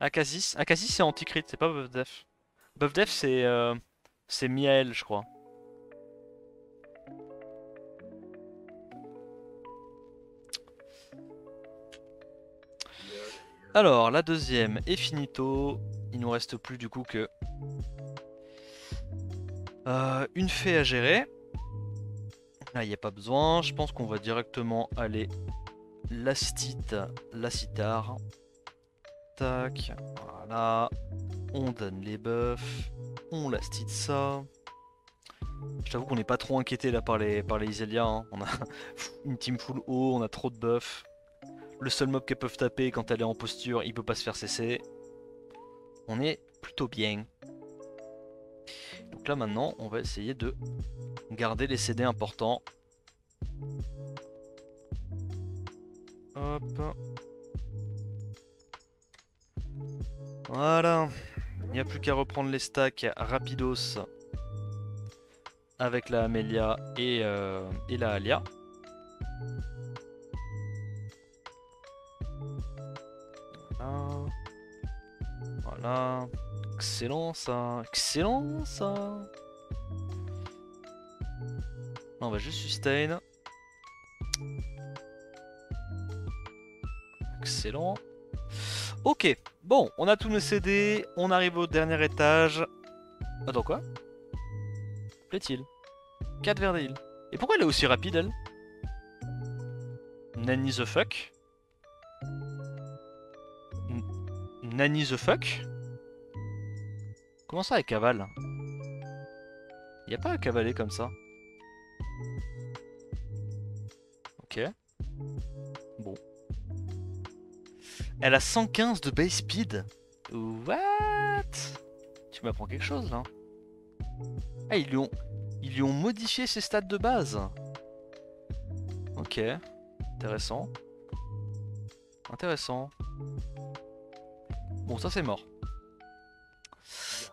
Akasis c'est anti-crit, c'est pas buff def. Buff def c'est Miael je crois. Alors la deuxième est finito. Il nous reste plus du coup que une fée à gérer. Là, il n'y a pas besoin. Je pense qu'on va directement aller l'astite, la sitar. Tac, voilà. On donne les buffs. On l'astite ça. Je t'avoue qu'on n'est pas trop inquiété là par les Iselia. Hein. On a une team full haut, on a trop de buffs. Le seul mob qu'elles peuvent taper quand elle est en posture, il peut pas se faire cesser. On est plutôt bien. Donc là maintenant, on va essayer de garder les CD importants. Hop. Voilà. Il n'y a plus qu'à reprendre les stacks rapidos avec la Amelia et la Alia. Voilà. Voilà. Excellent ça. Excellent ça. On va juste sustain. Excellent. Ok, bon, on a tous nos CD, on arrive au dernier étage. Attends quoi? Plaît-il 4 vers des îles. Et pourquoi elle est aussi rapide elle? Nanny the fuck? Nanny the fuck? Comment ça elle cavale? Y a pas à cavaler comme ça. Ok. Bon. Elle a 115 de base speed. What? Tu m'apprends quelque chose là. Ah ils lui ont modifié ses stats de base. Ok. Intéressant. Intéressant. Bon ça c'est mort.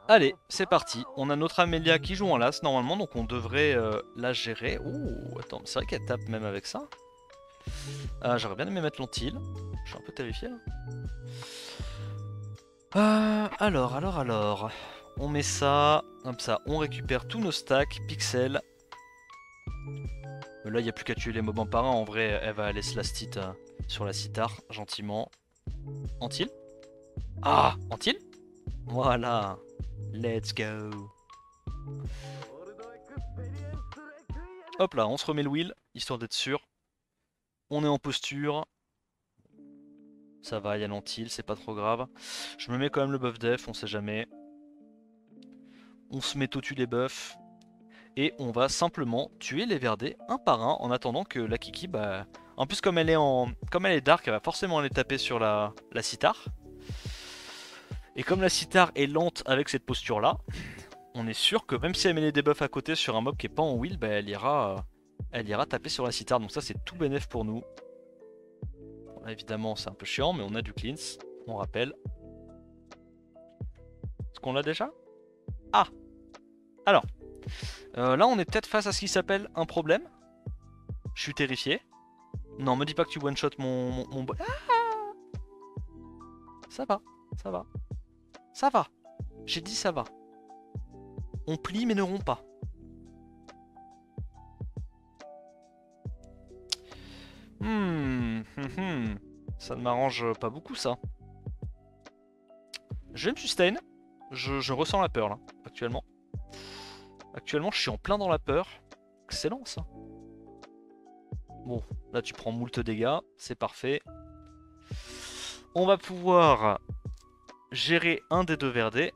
Allez, c'est parti. On a notre Amelia qui joue en las normalement, donc on devrait la gérer. Oh, attends, c'est vrai qu'elle tape même avec ça. J'aurais bien aimé mettre l'antil. Je suis un peu terrifié là. Alors. On met ça, comme ça, on récupère tous nos stacks, pixels. Là, il n'y a plus qu'à tuer les mobs en par un. En vrai, elle va aller slastite sur la sitar, gentiment. Antil. Ah, Antil. Voilà. Let's go. Hop là, on se remet le wheel, histoire d'être sûr. On est en posture. Ça va, il y a l'antil, c'est pas trop grave. Je me mets quand même le buff def, on sait jamais. On se met au-dessus des buffs. Et on va simplement tuer les verdets un par un en attendant que la Kiki, bah... En plus comme elle est dark, elle va forcément aller taper sur la Citar. Et comme la Citar est lente avec cette posture là, on est sûr que même si elle met les debuffs à côté sur un mob qui est pas en wheel, bah, elle ira taper sur la Citar. Donc ça c'est tout bénef pour nous. Bon, là, évidemment c'est un peu chiant mais on a du cleanse, on rappelle. Est-ce qu'on l'a déjà? Ah! Alors, là on est peut-être face à ce qui s'appelle un problème. Je suis terrifié. Non, me dis pas que tu one-shot mon... Ah, ça va, ça va. Ça va. J'ai dit ça va. On plie mais ne rompt pas. Ça ne m'arrange pas beaucoup ça. Je vais me sustain. Je ressens la peur là, actuellement. Actuellement, je suis en plein dans la peur. Excellent ça. Bon, là tu prends moult dégâts, c'est parfait. On va pouvoir gérer un des deux verdets.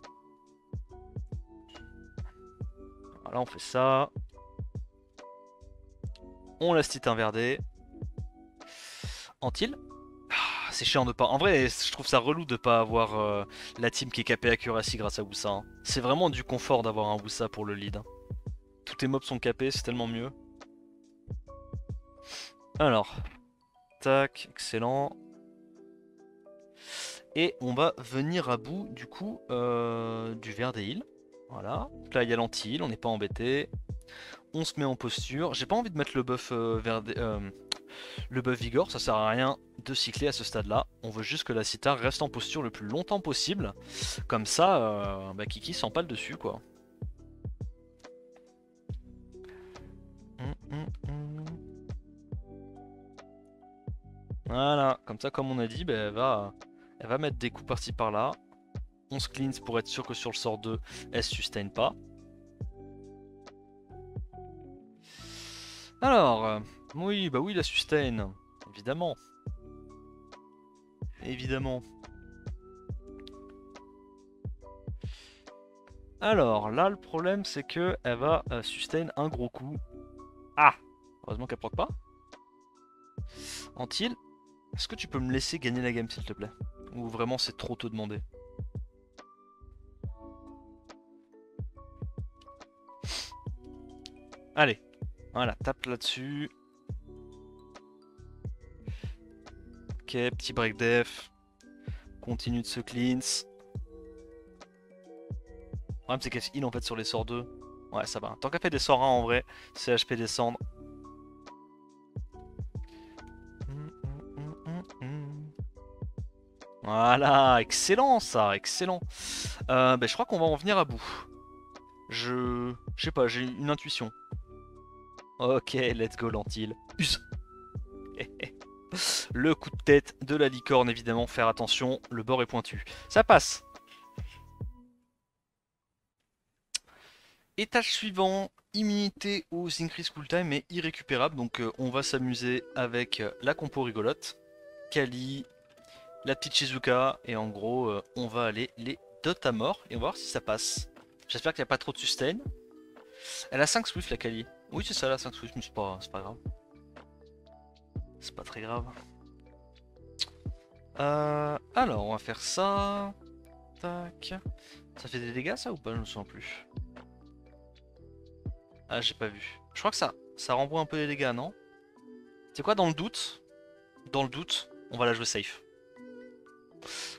Voilà, on fait ça. On laisse titre un verdet. Antil. Ah, c'est chiant de pas... En vrai, je trouve ça relou de pas avoir la team qui est capée accuracy grâce à Wusa. Hein. C'est vraiment du confort d'avoir un Wusa pour le lead. Hein. Tous tes mobs sont capés, c'est tellement mieux. Alors, tac, excellent. Et on va venir à bout du coup du Verdet Heal. Voilà, donc là il y a l'anti-heal, on n'est pas embêté. On se met en posture. J'ai pas envie de mettre le buff le buff Vigor, ça sert à rien de cycler à ce stade là. On veut juste que la Citar reste en posture le plus longtemps possible. Comme ça, bah, Kiki s'empale dessus quoi. Voilà, comme ça, comme on a dit, bah, elle va mettre des coups par-ci par-là. On se cleanse pour être sûr que sur le sort 2, elle se sustain pas. Alors, oui, bah oui, la sustain, évidemment. Évidemment. Alors, là, le problème, c'est que elle va sustain un gros coup. Ah! Heureusement qu'elle proc pas. Antil, est-ce que tu peux me laisser gagner la game, s'il te plaît? Ou vraiment, c'est trop te demander? Allez, voilà, tape là-dessus. Ok, petit break def. Continue de se cleanse. Le problème c'est qu'elle heal en fait sur les sorts 2. Ouais, ça va. Tant qu'elle fait des sorts 1 en vrai, c'est HP descendre. Voilà, excellent ça, excellent. Je crois qu'on va en venir à bout. Je sais pas, j'ai une intuition. Ok, let's go l'antil. Use. Le coup de tête de la licorne, évidemment, faire attention, le bord est pointu. Ça passe. Étage suivant, immunité aux increase cooltime est irrécupérable, donc on va s'amuser avec la compo rigolote. Kali, la petite Shizuka, et en gros, on va aller les dot à mort, et on va voir si ça passe. J'espère qu'il n'y a pas trop de sustain. Elle a 5 swift la Kali. Oui, c'est ça, elle a 5 swift, mais c'est pas grave. C'est pas très grave. Alors, on va faire ça. Tac. Ça fait des dégâts, ça, ou pas? Je me souviens plus. Ah, j'ai pas vu. Je crois que ça renvoie un peu les dégâts, non? C'est quoi, dans le doute? Dans le doute, on va la jouer safe.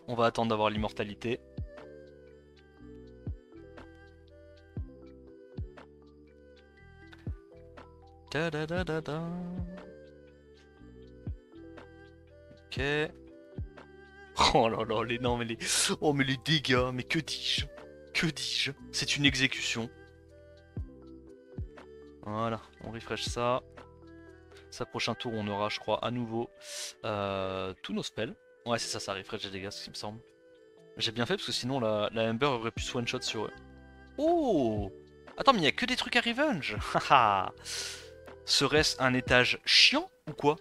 On va attendre d'avoir l'immortalité. Da da da da da. Ok. Oh là là, non mais les... Oh mais les dégâts, mais que dis-je? Que dis-je? C'est une exécution. Voilà, on refresh ça. Ça, prochain tour, on aura, je crois, à nouveau tous nos spells. Ouais, c'est ça, ça refresh les dégâts, ce qui me semble. J'ai bien fait parce que sinon la Ember aurait pu se one-shot sur eux. Oh! Attends, mais il n'y a que des trucs à revenge. Haha. Serait-ce un étage chiant ou quoi?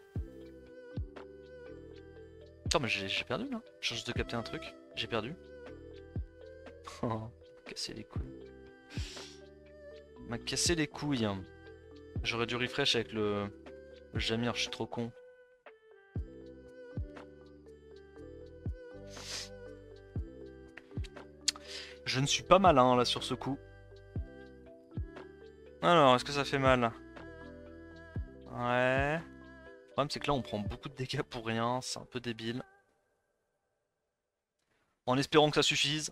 Putain, mais j'ai perdu là. Je change de capter un truc. J'ai perdu. Oh, casser les couilles. M'a cassé les couilles. J'aurais dû refresh avec le Jamir, je suis trop con. Je ne suis pas malin là sur ce coup. Alors, est-ce que ça fait mal? Ouais. Le problème c'est que là on prend beaucoup de dégâts pour rien, c'est un peu débile. En espérant que ça suffise.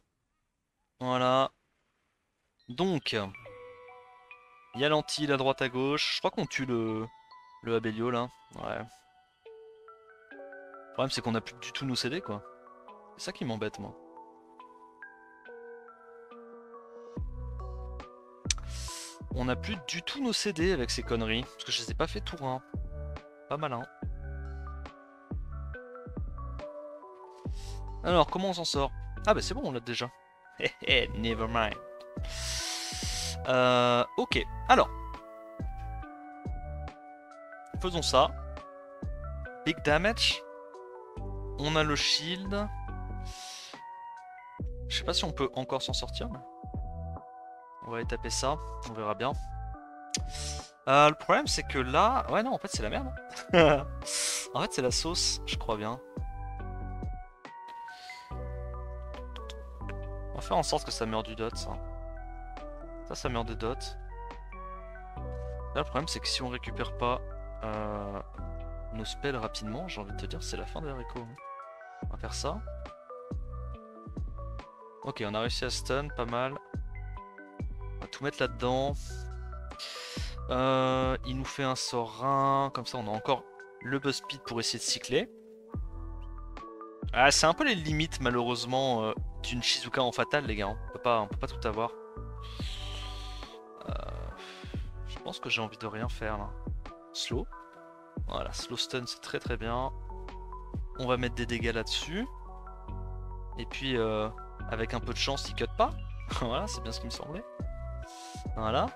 Voilà. Donc, il y a l'anti à droite à gauche. Je crois qu'on tue le Abelio là. Ouais. Le problème c'est qu'on a plus du tout nos CD quoi. C'est ça qui m'embête moi. On a plus du tout nos CD avec ces conneries. Parce que je les ai pas fait tour 1. Pas malin. Alors comment on s'en sort? Ah bah c'est bon on l'a déjà. Never mind. Ok. Alors. Faisons ça. Big damage. On a le shield. Je sais pas si on peut encore s'en sortir. Mais... on va aller taper ça. On verra bien. Le problème c'est que là... ouais non en fait c'est la merde. En fait c'est la sauce, je crois bien. On va faire en sorte que ça meurt du dot ça. Ça meurt des dots. Là le problème c'est que si on récupère pas nos spells rapidement, j'ai envie de te dire c'est la fin des haricots. On va faire ça. Ok on a réussi à stun, pas mal. On va tout mettre là-dedans. Il nous fait un sort 1, comme ça on a encore le buzz speed pour essayer de cycler. Ah, c'est un peu les limites malheureusement d'une Shizuka en fatal les gars, on peut pas tout avoir. Je pense que j'ai envie de rien faire là. Slow. Voilà, slow stun c'est très très bien. On va mettre des dégâts là-dessus. Et puis avec un peu de chance il cut pas. Voilà, c'est bien ce qui me semblait. Voilà.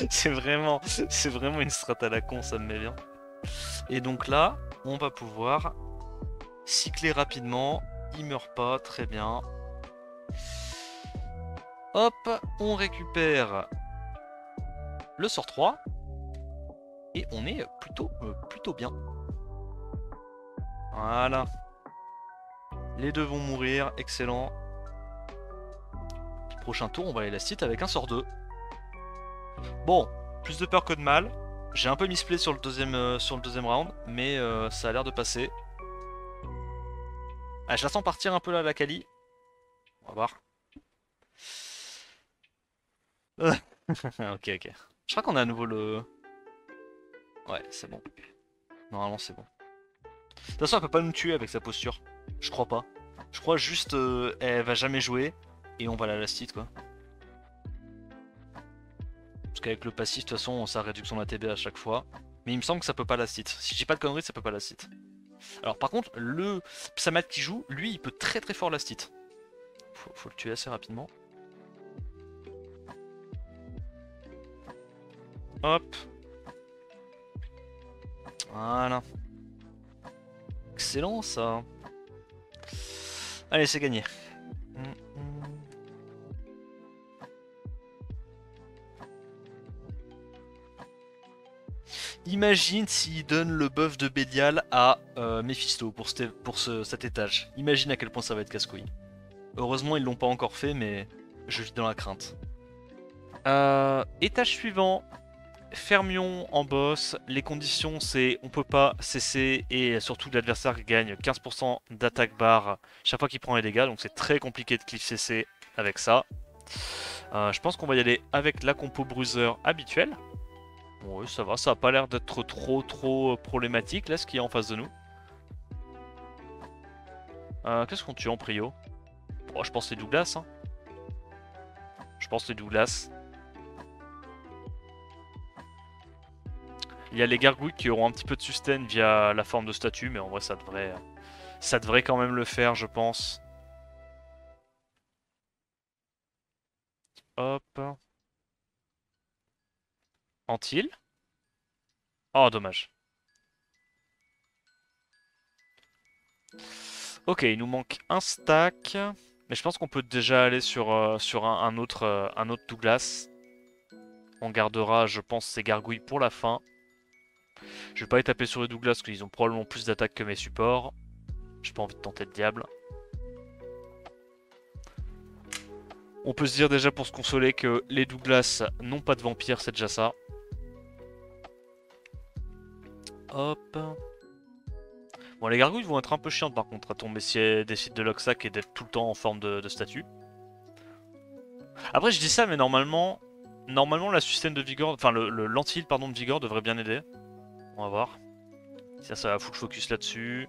c'est vraiment une strat à la con, ça me met bien. Et donc là, on va pouvoir cycler rapidement. Il meurt pas, très bien. Hop, on récupère le sort 3. Et on est plutôt bien. Voilà. Les deux vont mourir, excellent. Prochain tour, on va aller la site avec un sort 2. Bon, plus de peur que de mal. J'ai un peu misplay sur le deuxième round, mais ça a l'air de passer. Ah, je la sens partir un peu là, la Kali. On va voir. Ok, ok. Je crois qu'on a à nouveau le... ouais, c'est bon. Normalement, c'est bon. De toute façon, elle peut pas nous tuer avec sa posture. Je crois pas. Je crois juste elle va jamais jouer et on va la last hit quoi. Parce qu'avec le passif, de toute façon, ça réduit son ATB à chaque fois. Mais il me semble que ça peut pas last hit. Si j'ai pas de conneries, ça peut pas last hit. Alors par contre, le Psamat qui joue, lui, il peut très très fort last hit. Faut le tuer assez rapidement. Hop. Voilà. Excellent ça. Allez, c'est gagné. Imagine s'il donne le buff de Bélial à Mephisto pour cet étage. Imagine à quel point ça va être casse-couille. Heureusement ils l'ont pas encore fait mais je vis dans la crainte. Étage suivant. Fermion en boss. Les conditions c'est on peut pas cesser et surtout l'adversaire gagne 15% d'attaque barre chaque fois qu'il prend les dégâts. Donc c'est très compliqué de cliff cc avec ça. Je pense qu'on va y aller avec la compo bruiser habituelle. Oui, ça va, ça a pas l'air d'être trop problématique là ce qu'il y a en face de nous. Qu'est-ce qu'on tue en prio? Oh, je pense que c'est Douglas. Hein. Je pense que c'est Douglas. Il y a les gargouilles qui auront un petit peu de sustain via la forme de statue, mais en vrai ça devrait quand même le faire, je pense. Hop. Antil. Oh, dommage. Ok, il nous manque un stack. Mais je pense qu'on peut déjà aller sur un autre Douglas. On gardera, je pense, ces gargouilles pour la fin. Je vais pas les taper sur les Douglas parce qu'ils ont probablement plus d'attaques que mes supports. J'ai pas envie de tenter le diable. On peut se dire déjà pour se consoler que les Douglas n'ont pas de vampires, c'est déjà ça. Hop. Bon, les gargouilles vont être un peu chiantes par contre à tomber si elles décident de Locksack et d'être tout le temps en forme de statue. Après, je dis ça, mais normalement la sustain de Vigor, enfin le l'anti-heal pardon de Vigor devrait bien aider. On va voir. Ça va full focus là-dessus.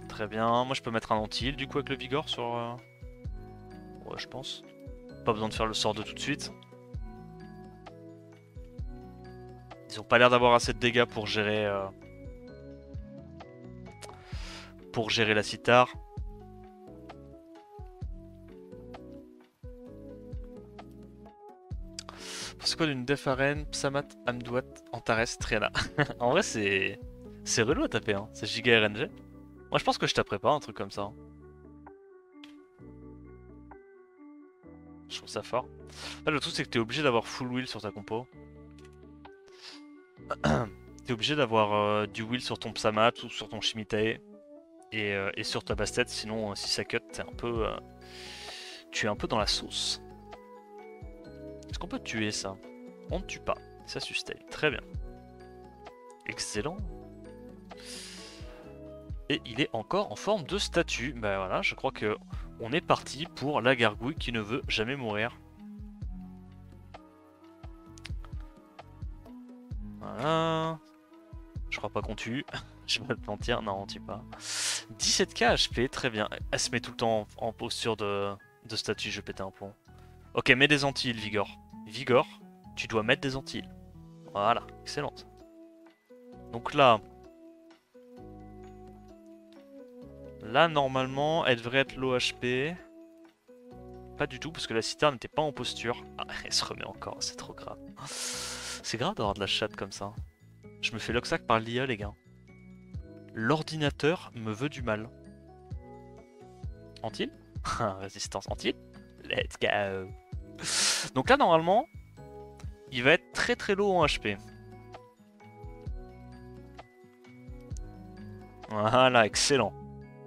Très bien. Moi, je peux mettre un anti-heal du coup avec le Vigor sur. Ouais, je pense. Pas besoin de faire le sort de tout de suite. Ils ont pas l'air d'avoir assez de dégâts pour gérer la Citar. C'est quoi d'une Def Arène, Psamat, Amdouat, Antares, Triana? En vrai, c'est relou à taper, hein. C'est giga RNG. Moi, je pense que je taperais pas un truc comme ça, hein. Je trouve ça fort. Là, le truc, c'est que t'es obligé d'avoir full wheel sur ta compo. T'es obligé d'avoir du wheel sur ton Psamat ou sur ton Shimitae et sur ta Bastet, sinon si ça cut, t'es un peu, tu es un peu dans la sauce. Est-ce qu'on peut tuer ça? On ne tue pas, ça sustain, très bien. Excellent. Et il est encore en forme de statue. Bah voilà, je crois que on est parti pour la gargouille qui ne veut jamais mourir. Voilà. Je crois pas qu'on tue. Je vais pas te mentir, non on tue pas. 17k HP, très bien. Elle se met tout le temps en posture de statue, je vais péter un plomb. Ok, mets des antilles, Vigor. Vigor, tu dois mettre des antilles. Voilà, excellente. Donc là... Là, normalement, elle devrait être low HP. Pas du tout, parce que la citerne n'était pas en posture. Ah, elle se remet encore, c'est trop grave. C'est grave d'avoir de la chatte comme ça. Je me fais Locksack par l'IA, les gars. L'ordinateur me veut du mal. Antil? Résistance antil? Let's go. Donc là, normalement, il va être très très low en HP. Voilà, excellent.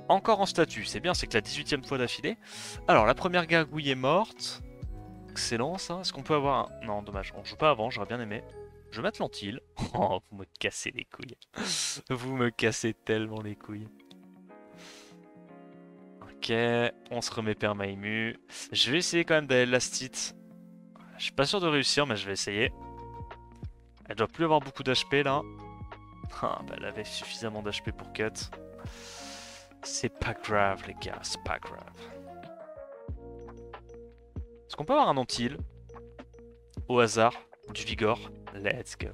Encore en statut, c'est bien, c'est que la 18ème fois d'affilée. Alors, la première gargouille est morte. Excellent ça. Est-ce qu'on peut avoir un... Non, dommage, on joue pas avant, j'aurais bien aimé. Je vais mettre l'antil. Oh, vous me cassez les couilles. Vous me cassez tellement les couilles. Ok, on se remet perma-ému. Je vais essayer quand même d'aller last-hit. Je suis pas sûr de réussir, mais je vais essayer. Elle doit plus avoir beaucoup d'HP là. Ah, bah elle avait suffisamment d'HP pour cut. C'est pas grave les gars, c'est pas grave. Est-ce qu'on peut avoir un anti-heal au hasard, du Vigor? Let's go.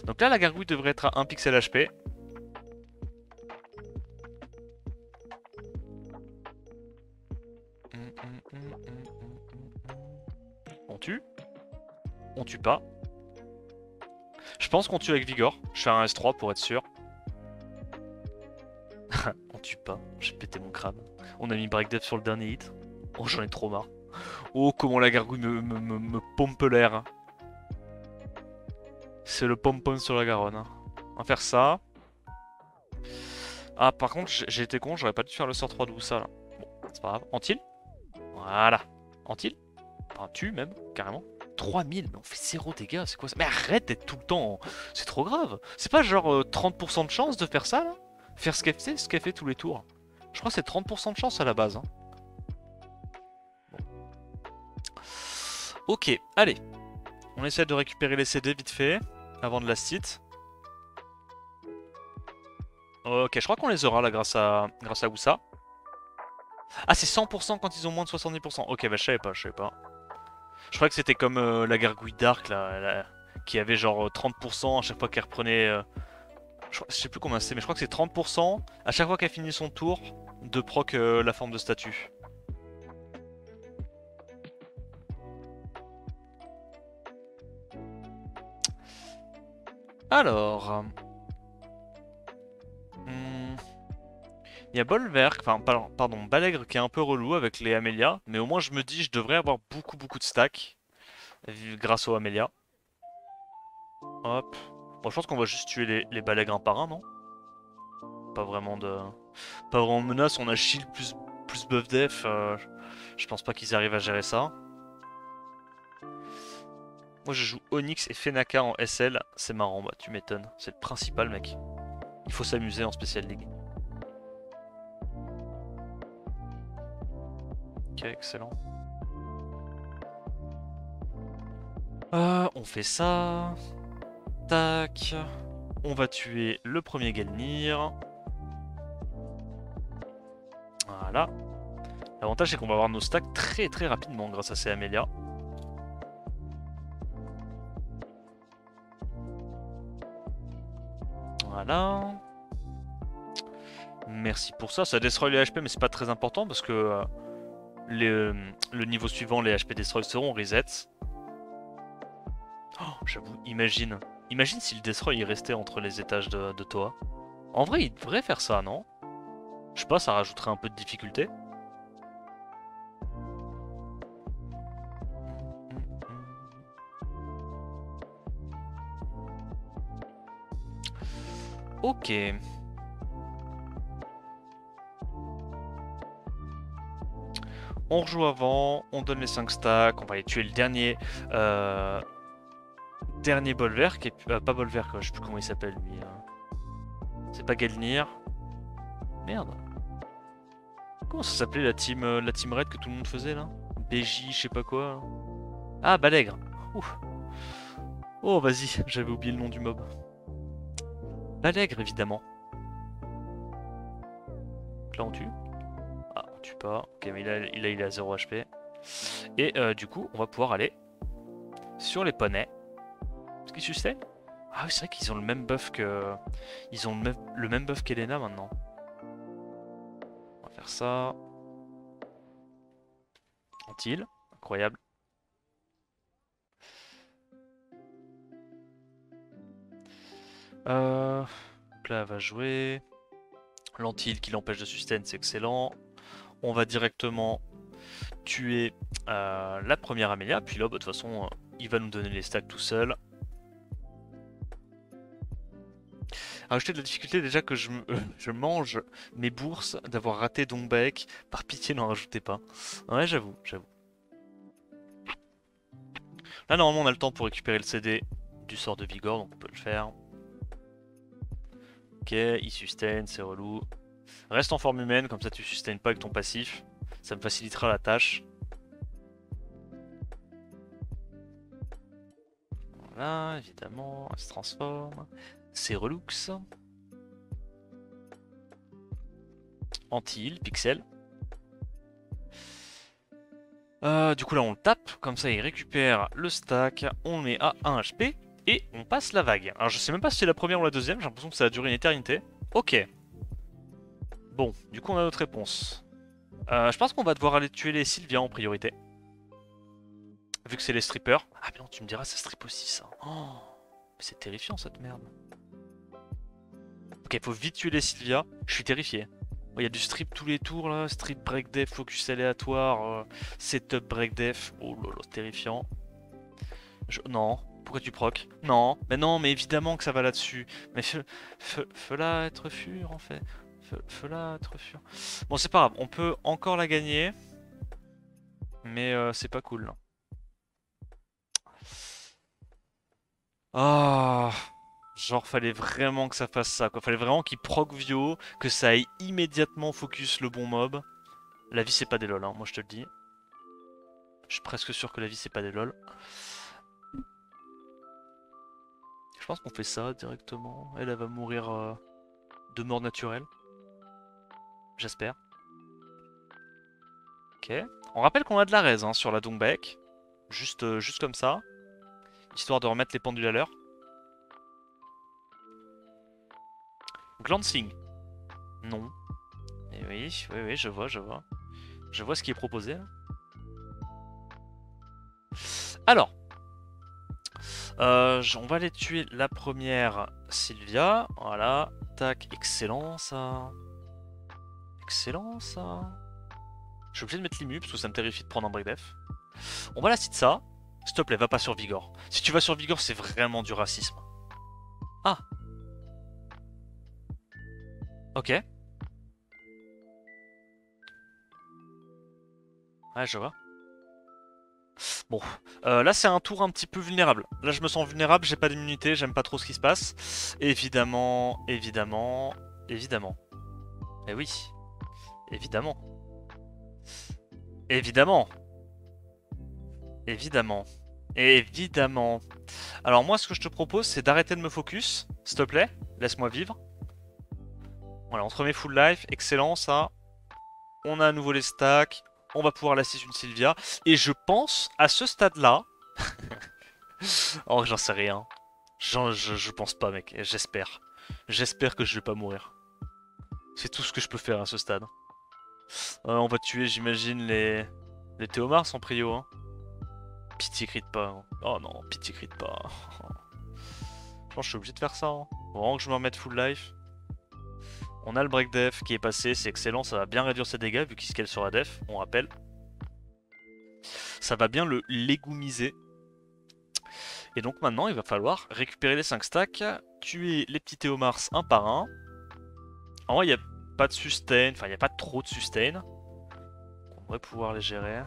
Donc là la gargouille devrait être à 1 pixel HP. On tue? On tue pas. Je pense qu'on tue avec Vigor. Je fais un S3 pour être sûr. On tue pas. J'ai pété mon crâne. On a mis Break Death sur le dernier hit. Oh, j'en ai trop marre. Oh, comment la gargouille me pompe l'air. C'est le pompon sur la Garonne. On va faire ça. Ah, par contre, j'ai été con, j'aurais pas dû faire le sort 3 de ça là. Bon, c'est pas grave. Antil? Voilà. Antil? Enfin, tue même, carrément. 3000, mais on fait 0 dégâts, c'est quoi ça? Mais arrête d'être tout le temps... C'est trop grave. C'est pas genre 30% de chance de faire ça, là? Faire ce qu'elle fait tous les tours. Je crois que c'est 30% de chance à la base. Hein. Bon. Ok, allez. On essaie de récupérer les CD vite fait, avant de la site. Ok, je crois qu'on les aura là grâce à Woussa. Ah, c'est 100% quand ils ont moins de 70%. Ok, bah je savais pas, je savais pas. Je crois que c'était comme la gargouille d'arc là, qui avait genre 30% à chaque fois qu'elle reprenait. Je sais plus combien c'est, mais je crois que c'est 30% à chaque fois qu'elle finit son tour de proc la forme de statue. Alors. Il y a Bolverk, enfin pardon, Balègre qui est un peu relou avec les Amélia, mais au moins je me dis je devrais avoir beaucoup de stacks grâce aux Amélia. Hop. Bon, je pense qu'on va juste tuer les Balègres un par un, non? Pas vraiment de... Pas vraiment de menace, on a shield plus buff def, je pense pas qu'ils arrivent à gérer ça. Moi je joue Onyx et Fenaka en SL, c'est marrant, bah tu m'étonnes, c'est le principal mec. Il faut s'amuser en Special League. Ok, excellent. On fait ça. Tac. On va tuer le premier Gelnir. Voilà. L'avantage c'est qu'on va avoir nos stacks très rapidement grâce à ces Amélia. Voilà. Merci pour ça. Ça destroy les HP mais c'est pas très important parce que le niveau suivant les HP destroy seront reset. Oh, j'avoue, imagine. Imagine si le destroy il restait entre les étages de Toa. En vrai il devrait faire ça, non? Je sais pas, ça rajouterait un peu de difficulté. Ok. On rejoue avant, on donne les 5 stacks, on va aller tuer le dernier Bolverk, et pas Bolverk, je sais plus comment il s'appelle lui. C'est pas Gelnir. Merde. Comment ça s'appelait la team raid que tout le monde faisait là? BJ, je sais pas quoi. Ah, Balègre. Ouf. Oh, vas-y, j'avais oublié le nom du mob. Balègre, évidemment. Donc là, on tue. Ah, on tue pas. Ok, mais il est à 0 HP. Et du coup, on va pouvoir aller sur les poneys. Est-ce qu'ils sustain? Ah oui, c'est vrai qu'ils ont le même buff que... Ils ont le même buff qu'Elena maintenant. On va faire ça. Antil, incroyable. Là, elle va jouer. L'antil qui l'empêche de sustain, c'est excellent. On va directement tuer la première Amélia. Puis là, bah, de toute façon, il va nous donner les stacks tout seul. Rajouter de la difficulté déjà que je mange mes bourses d'avoir raté Dombek. Par pitié, n'en rajoutez pas. Ouais, j'avoue. Là, normalement, on a le temps pour récupérer le CD du sort de Vigor, donc on peut le faire. Ok, il sustain, c'est relou. Reste en forme humaine, comme ça tu sustaines pas avec ton passif. Ça me facilitera la tâche. Voilà, évidemment, elle se transforme. C'est relux. Anti-heal, pixel. Du coup là on le tape, comme ça il récupère le stack, on le met à 1 HP et on passe la vague. Alors je sais même pas si c'est la première ou la deuxième, j'ai l'impression que ça a duré une éternité. Ok. Bon, du coup on a notre réponse. Je pense qu'on va devoir aller tuer les Sylvia en priorité. Vu que c'est les strippers. Ah mais non, tu me diras, ça strip aussi ça. Oh, c'est terrifiant cette merde. Ok, faut vite tuer les Sylvia. Je suis terrifié. Il y a du strip tous les tours là. Strip, break def, focus aléatoire, setup, break def. Oh lolo, terrifiant. Non, pourquoi tu proc? Non, mais évidemment que ça va là-dessus. Mais feu-la être fur en fait. Feu-la être fur. Bon, c'est pas grave, on peut encore la gagner. Mais c'est pas cool. Ah, genre fallait vraiment que ça fasse ça, quoi. Fallait vraiment qu'il proc Vio, que ça aille immédiatement focus le bon mob. La vie c'est pas des lol, hein, moi je te le dis. Je suis presque sûr que la vie c'est pas des lol. Je pense qu'on fait ça directement. Elle va mourir de mort naturelle. J'espère. Ok. On rappelle qu'on a de la raise hein, sur la Dongbek. Juste comme ça. Histoire de remettre les pendules à l'heure. Glancing. Non. Et oui, je vois. Je vois ce qui est proposé. Là. Alors. On va aller tuer la première Sylvia. Voilà. Tac, excellent ça. Excellent ça. Je suis obligé de mettre l'immu parce que ça me terrifie de prendre un break def. On va la site ça. S'il te plaît, va pas sur Vigor. Si tu vas sur Vigor, c'est vraiment du racisme. Ah. Ok. Ouais, je vois. Bon, là c'est un tour un petit peu vulnérable. Là je me sens vulnérable, j'ai pas d'immunité, j'aime pas trop ce qui se passe. Évidemment, évidemment, évidemment. Eh oui, évidemment. Évidemment. Évidemment. Évidemment. Alors moi ce que je te propose c'est d'arrêter de me focus, s'il te plaît. Laisse-moi vivre. Voilà, on se remet full life, excellent ça. On a à nouveau les stacks. On va pouvoir lasser une Sylvia. Et je pense, à ce stade-là... oh, j'en sais rien. Je pense pas, mec. J'espère. J'espère que je vais pas mourir. C'est tout ce que je peux faire à ce stade. On va tuer, j'imagine, les Théomars en prio. Hein. Pitié crit pas. Hein. Oh non, pitié crit pas. Je pense que je suis obligé de faire ça. Hein. Faut vraiment que je me remette full life. On a le break def qui est passé, c'est excellent, ça va bien réduire ses dégâts vu qu'il scale sur la def, on rappelle. Ça va bien le légumiser. Et donc maintenant il va falloir récupérer les 5 stacks, tuer les petits Théomars un par un. En vrai il n'y a pas de sustain, enfin il n'y a pas trop de sustain. On devrait pouvoir les gérer.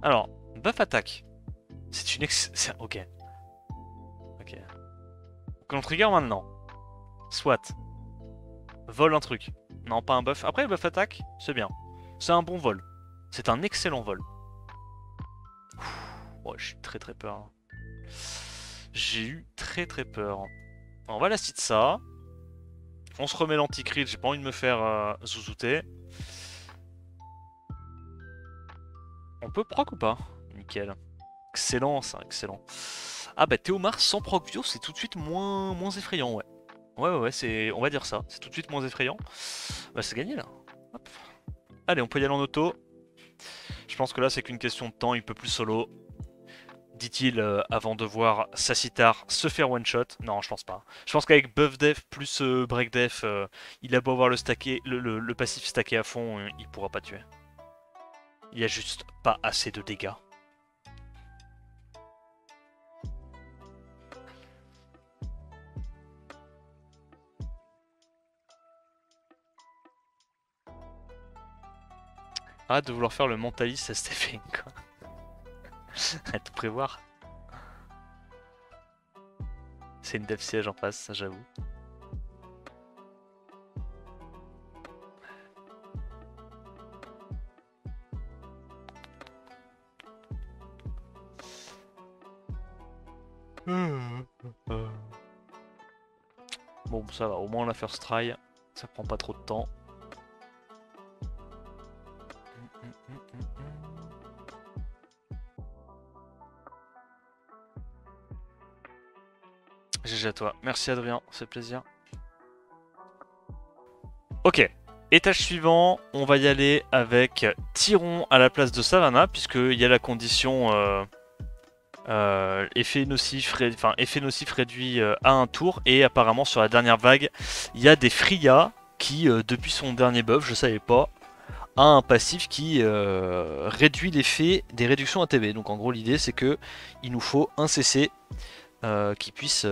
Alors, buff attaque. C'est une ok. Ok. Donc on trigger maintenant. Soit. Vole un truc. Non, pas un buff. Après, le buff attaque, c'est bien. C'est un bon vol. C'est un excellent vol. Oh, j'ai eu très très peur. J'ai eu très très peur. On va la cite ça. On se remet l'anti-crit, j'ai pas envie de me faire zouzouter. On peut proc ou pas? Nickel. Excellent ça, excellent. Ah bah Théomar sans proc bio, c'est tout de suite moins effrayant, ouais. Ouais, c'est, on va dire ça. C'est tout de suite moins effrayant. Bah c'est gagné là. Hop. Allez, on peut y aller en auto. Je pense que là c'est qu'une question de temps, il peut plus solo. Dit-il avant de voir Sassitar se faire one shot. Non, je pense pas. Je pense qu'avec buff def plus break def, il a beau avoir le passif stacké à fond, il pourra pas tuer. Il y a juste pas assez de dégâts. Arrête de vouloir faire le mentaliste à Stephen, quoi. À tout prévoir. C'est une dev siège en face, ça j'avoue. Bon, ça va, au moins la first try, ça prend pas trop de temps. GG à toi. Merci Adrien, c'est plaisir. Ok, étage suivant, on va y aller avec Tyron à la place de Savannah, puisqu'il y a la condition effet nocif réduit à un tour, et apparemment sur la dernière vague, il y a des Freya qui, depuis son dernier buff, je savais pas, a un passif qui réduit l'effet des réductions ATB. Donc en gros l'idée c'est que il nous faut un CC qui puisse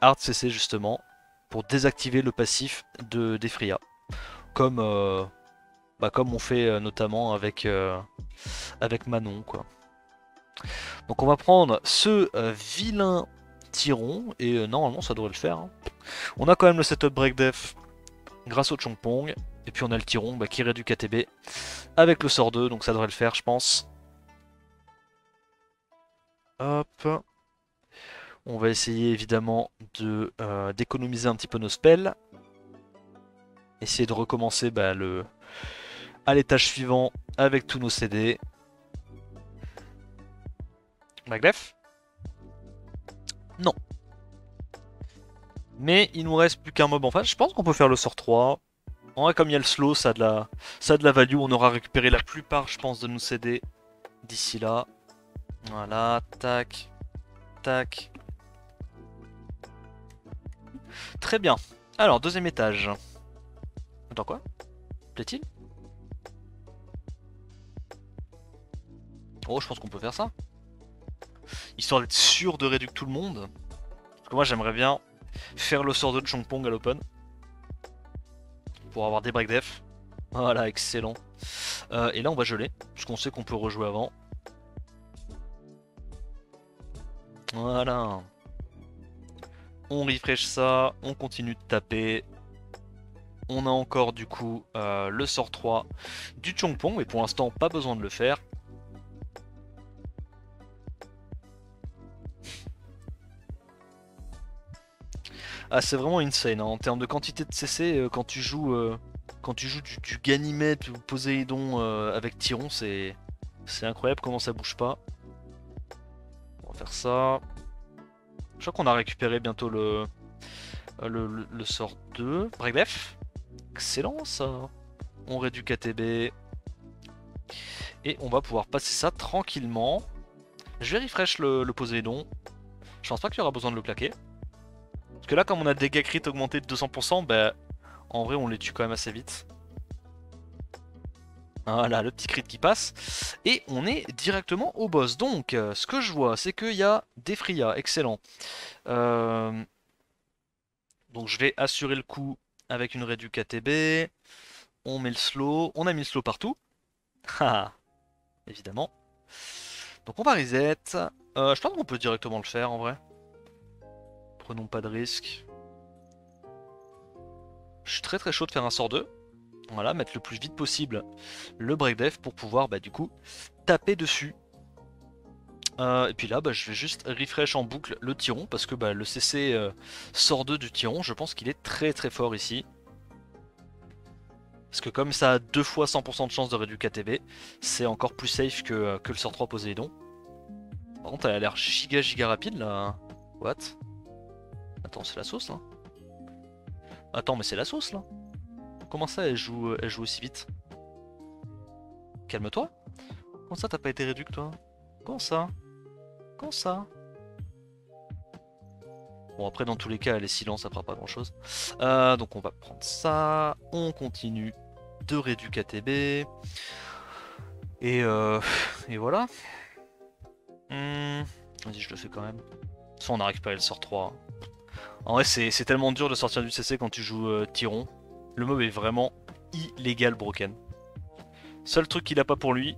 hard CC justement pour désactiver le passif des Freya. Comme on fait notamment avec Manon quoi. Donc on va prendre ce vilain Tyron et normalement ça devrait le faire. Hein. On a quand même le setup break def grâce au Chongpong. Et puis on a le Tyron qui réduit KTB avec le sort 2, donc ça devrait le faire je pense. Hop. On va essayer évidemment de d'économiser un petit peu nos spells. Essayer de recommencer à l'étage suivant avec tous nos CD. Magdef? Non. Mais il nous reste plus qu'un mob en face. Je pense qu'on peut faire le sort 3. En vrai, comme il y a le slow, ça a de la value. On aura récupéré la plupart, je pense, de nos CD d'ici là. Voilà, tac, tac. Très bien. Alors, deuxième étage. Attends quoi? Plaît-il? Oh, je pense qu'on peut faire ça. Histoire d'être sûr de réduire tout le monde. Parce que moi j'aimerais bien faire le sort de Chongpong à l'open. Pour avoir des break def. Voilà, excellent. Et là on va geler, puisqu'on sait qu'on peut rejouer avant. Voilà. On refresh ça, on continue de taper. On a encore du coup le sort 3 du Chongpong, mais pour l'instant pas besoin de le faire. Ah, c'est vraiment insane hein. En termes de quantité de CC quand tu joues du Ganymède ou Poséidon avec Tyron, c'est incroyable comment ça bouge pas. On va faire ça. Je crois qu'on a récupéré bientôt le sort 2. Break def. Excellent ça. On réduit KTB. Et on va pouvoir passer ça tranquillement. Je vais refresh le Poséidon. Je pense pas qu'il y aura besoin de le claquer. Parce que là, comme on a des dégâts crit augmentés de 200%, bah, en vrai, on les tue quand même assez vite. Voilà, le petit crit qui passe. Et on est directement au boss. Donc, ce que je vois, c'est qu'il y a des Freya. Excellent. Donc, je vais assurer le coup avec une réduc KTB. On met le slow. On a mis le slow partout. Haha, évidemment. Donc, on va reset. Je pense qu'on peut directement le faire en vrai. Prenons pas de risque. Je suis très chaud de faire un sort 2. Voilà, mettre le plus vite possible le break def pour pouvoir du coup taper dessus. Et puis là je vais juste refresh en boucle le Tyron parce que le CC sort 2 du Tyron, je pense qu'il est très fort ici. Parce que comme ça a 2 fois 100% de chance de réduire KTB, c'est encore plus safe que le sort 3 Poséidon. Par contre elle a l'air giga rapide là. What? Attends, c'est la sauce là? Attends, mais c'est la sauce là? Comment ça elle joue aussi vite? Calme-toi. Comment ça t'as pas été réduit toi? Comment ça? Comment ça? Bon après dans tous les cas les silences ça fera pas grand chose. Donc on va prendre ça. On continue de réduire KTB. Et voilà. Vas-y je le fais quand même. Ça on a récupéré le sort 3. En vrai c'est tellement dur de sortir du CC quand tu joues Tyron. Le mob est vraiment illégal broken. Seul truc qu'il a pas pour lui,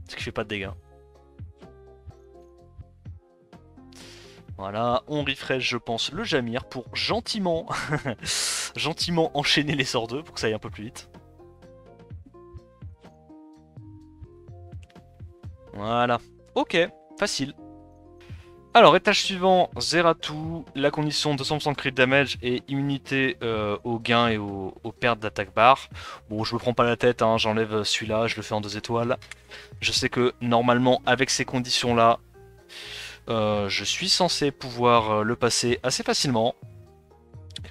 c'est qu'il fait pas de dégâts. Voilà, on refresh je pense le Jamir pour gentiment gentiment enchaîner les sorts 2 pour que ça aille un peu plus vite. Voilà, ok, facile. Alors, étage suivant, Zeratu, la condition 200% de crit damage et immunité aux gains et aux pertes d'attaque bar. Bon, je me prends pas la tête, hein, j'enlève celui-là, je le fais en 2 étoiles. Je sais que normalement, avec ces conditions-là, je suis censé pouvoir le passer assez facilement.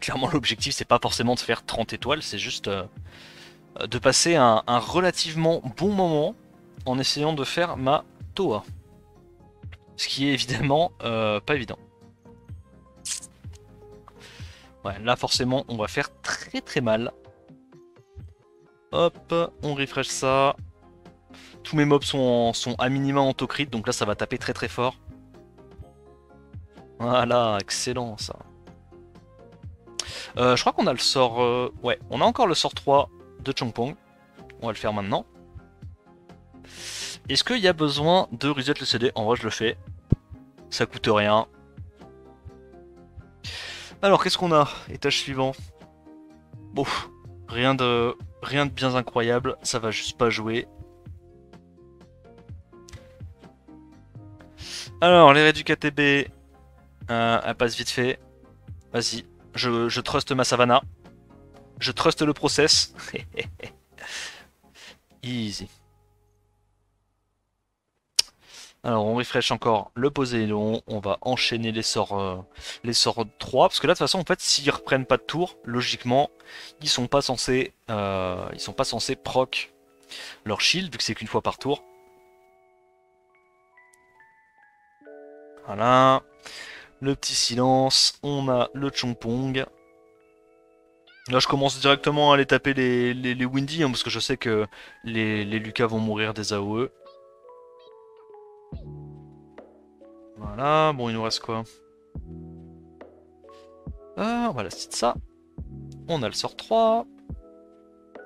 Clairement, l'objectif, c'est pas forcément de faire 30 étoiles, c'est juste de passer un relativement bon moment en essayant de faire ma Toa. Ce qui est évidemment pas évident. Ouais, là forcément on va faire très mal. Hop, on refresh ça. Tous mes mobs sont à minima en auto-crit, donc là ça va taper très fort. Voilà, excellent ça. Je crois qu'on a le sort... ouais, on a encore le sort 3 de Chongpong. On va le faire maintenant. Est-ce qu'il y a besoin de reset le CD? En vrai je le fais. Ça coûte rien. Alors qu'est-ce qu'on a? Étage suivant. Bon, rien de bien incroyable, ça va juste pas jouer. Alors les réduits KTB, elle passe vite fait. Vas-y, je trust ma Savannah. Je trust le process. Easy. Alors on refresh encore le Poséidon, on va enchaîner les sorts 3, parce que là de toute façon en fait s'ils reprennent pas de tour, logiquement ils sont pas censés proc leur shield vu que c'est qu'une fois par tour. Voilà, le petit silence, on a le Chongpong. Là, je commence directement à aller taper les Windy, hein, parce que je sais que les Lucas vont mourir des AOE. Voilà, bon, il nous reste quoi? On va la citer ça. On a le sort 3.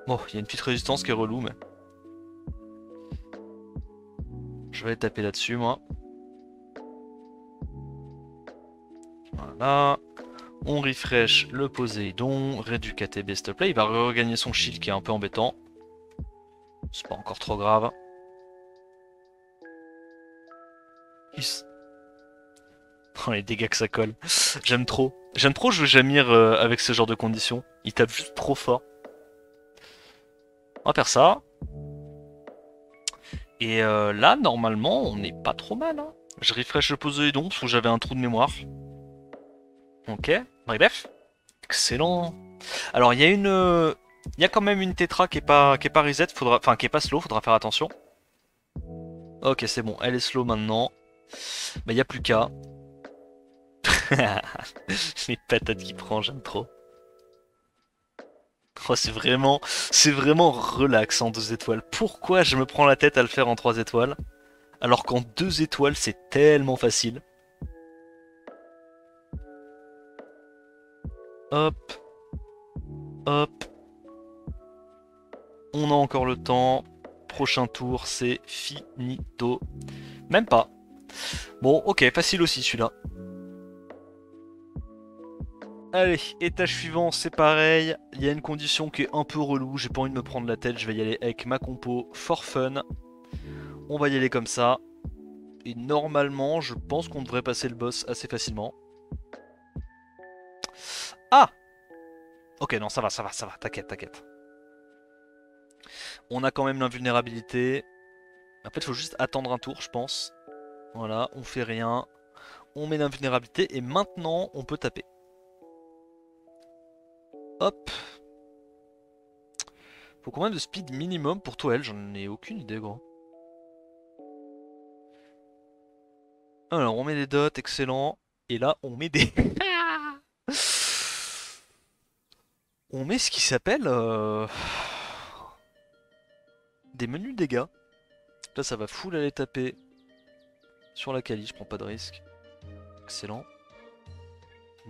Bon, il y a une petite résistance qui est relou, mais... Je vais aller taper là-dessus, moi. Voilà. On refresh le Poséidon, réduit KTB s'il te plaît. Il va regagner son shield qui est un peu embêtant. C'est pas encore trop grave. Yes. Oh, les dégâts que ça colle. J'aime trop. J'aime trop jouer Jamir avec ce genre de conditions. Il tape juste trop fort. On va faire ça. Et là, normalement, on n'est pas trop mal. Hein. Je refresh le Poséidon parce que j'avais un trou de mémoire. Ok. Bref. Excellent. Alors, il y a une... Il y a quand même une tétra qui est pas reset, faudra... enfin qui est pas slow, faudra faire attention. Ok, c'est bon, elle est slow maintenant. Bah, il y a plus qu'à. Les patates qui prend, j'aime trop. Oh, c'est vraiment relax en 2 étoiles. Pourquoi je me prends la tête à le faire en 3 étoiles alors qu'en 2 étoiles c'est tellement facile. Hop, hop. On a encore le temps. Prochain tour, c'est finito. Même pas. Bon, ok, facile aussi celui-là. Allez, étage suivant, c'est pareil. Il y a une condition qui est un peu relou. J'ai pas envie de me prendre la tête. Je vais y aller avec ma compo for fun. On va y aller comme ça. Et normalement, je pense qu'on devrait passer le boss assez facilement. Ah! Ok, non, ça va, t'inquiète, t'inquiète. On a quand même l'invulnérabilité. En fait, il faut juste attendre un tour, je pense. Voilà, on fait rien. On met l'invulnérabilité et maintenant, on peut taper. Hop. Faut combien de speed minimum pour Toel? J'en ai aucune idée, gros. Alors, on met des dots, excellent. Et là, on met des... on met ce qui s'appelle... des menus dégâts. Là, ça va full aller taper sur la Kali, je prends pas de risque. Excellent.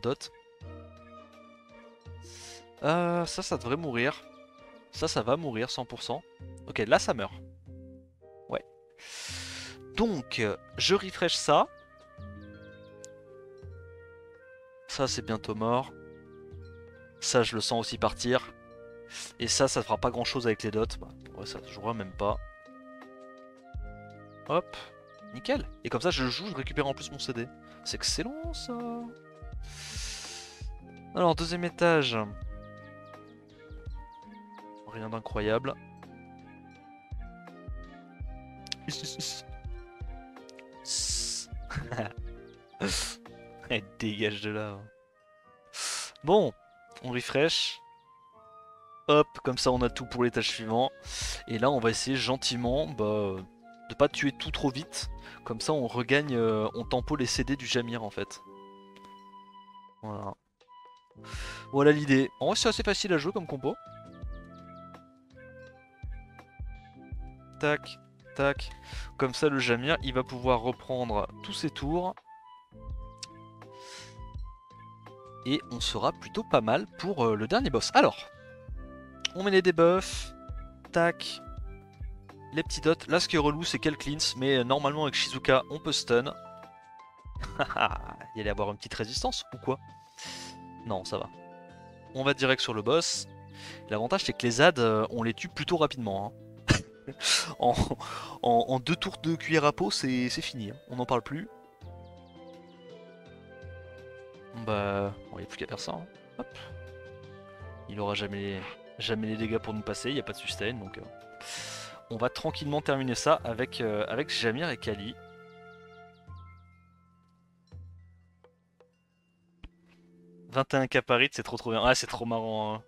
Dot. Ça devrait mourir. Ça va mourir 100%. Ok, là, ça meurt. Ouais. Donc, je refresh ça. Ça, c'est bientôt mort. Ça, je le sens aussi partir. Et ça fera pas grand chose avec les dots. Bah, ouais, ça se jouera même pas. Hop. Nickel. Et comme ça, je joue, je récupère en plus mon CD. C'est excellent, ça. Alors, 2ème étage. Rien d'incroyable. Dégage de là. Bon, on refresh. Hop, comme ça on a tout pour l'étage suivant. Et là on va essayer gentiment de pas tuer tout trop vite. Comme ça on regagne, on tempo les CD du Jamir en fait. Voilà. Voilà l'idée. En vrai c'est assez facile à jouer comme compo. Tac, tac. Comme ça le Jamir il va pouvoir reprendre tous ses tours. Et on sera plutôt pas mal pour le dernier boss. Alors, on met les debuffs. Tac. Les petits dots. Là, ce qui est relou, c'est qu'elle cleanse. Mais normalement, avec Shizuka, on peut stun. Il y allait avoir une petite résistance ou quoi? Non, ça va. On va direct sur le boss. L'avantage, c'est que les ZAD, on les tue plutôt rapidement. Hein. en 2 tours de cuillère à peau, c'est fini. Hein. On n'en parle plus. Bah, il n'y a plus qu'à faire ça. Hein. Hop. Il aura jamais les dégâts pour nous passer, il n'y a pas de sustain. Donc, on va tranquillement terminer ça avec Jamir et Kali. « 21 Caparit, c'est trop bien. Ah, c'est trop marrant. Hein.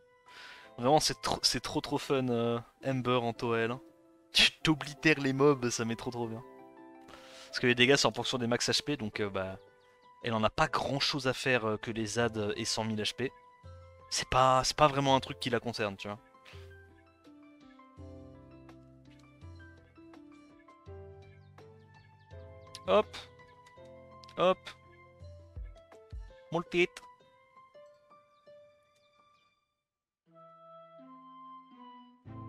Vraiment, c'est trop fun, Ember en Toel. Hein. Tu t'oblitères les mobs, ça met trop bien. Parce que les dégâts, c'est en fonction des max HP, donc bah, elle en a pas grand chose à faire que les ZAD et 100 000 HP. c'est pas vraiment un truc qui la concerne, tu vois. Hop, hop, molt petit.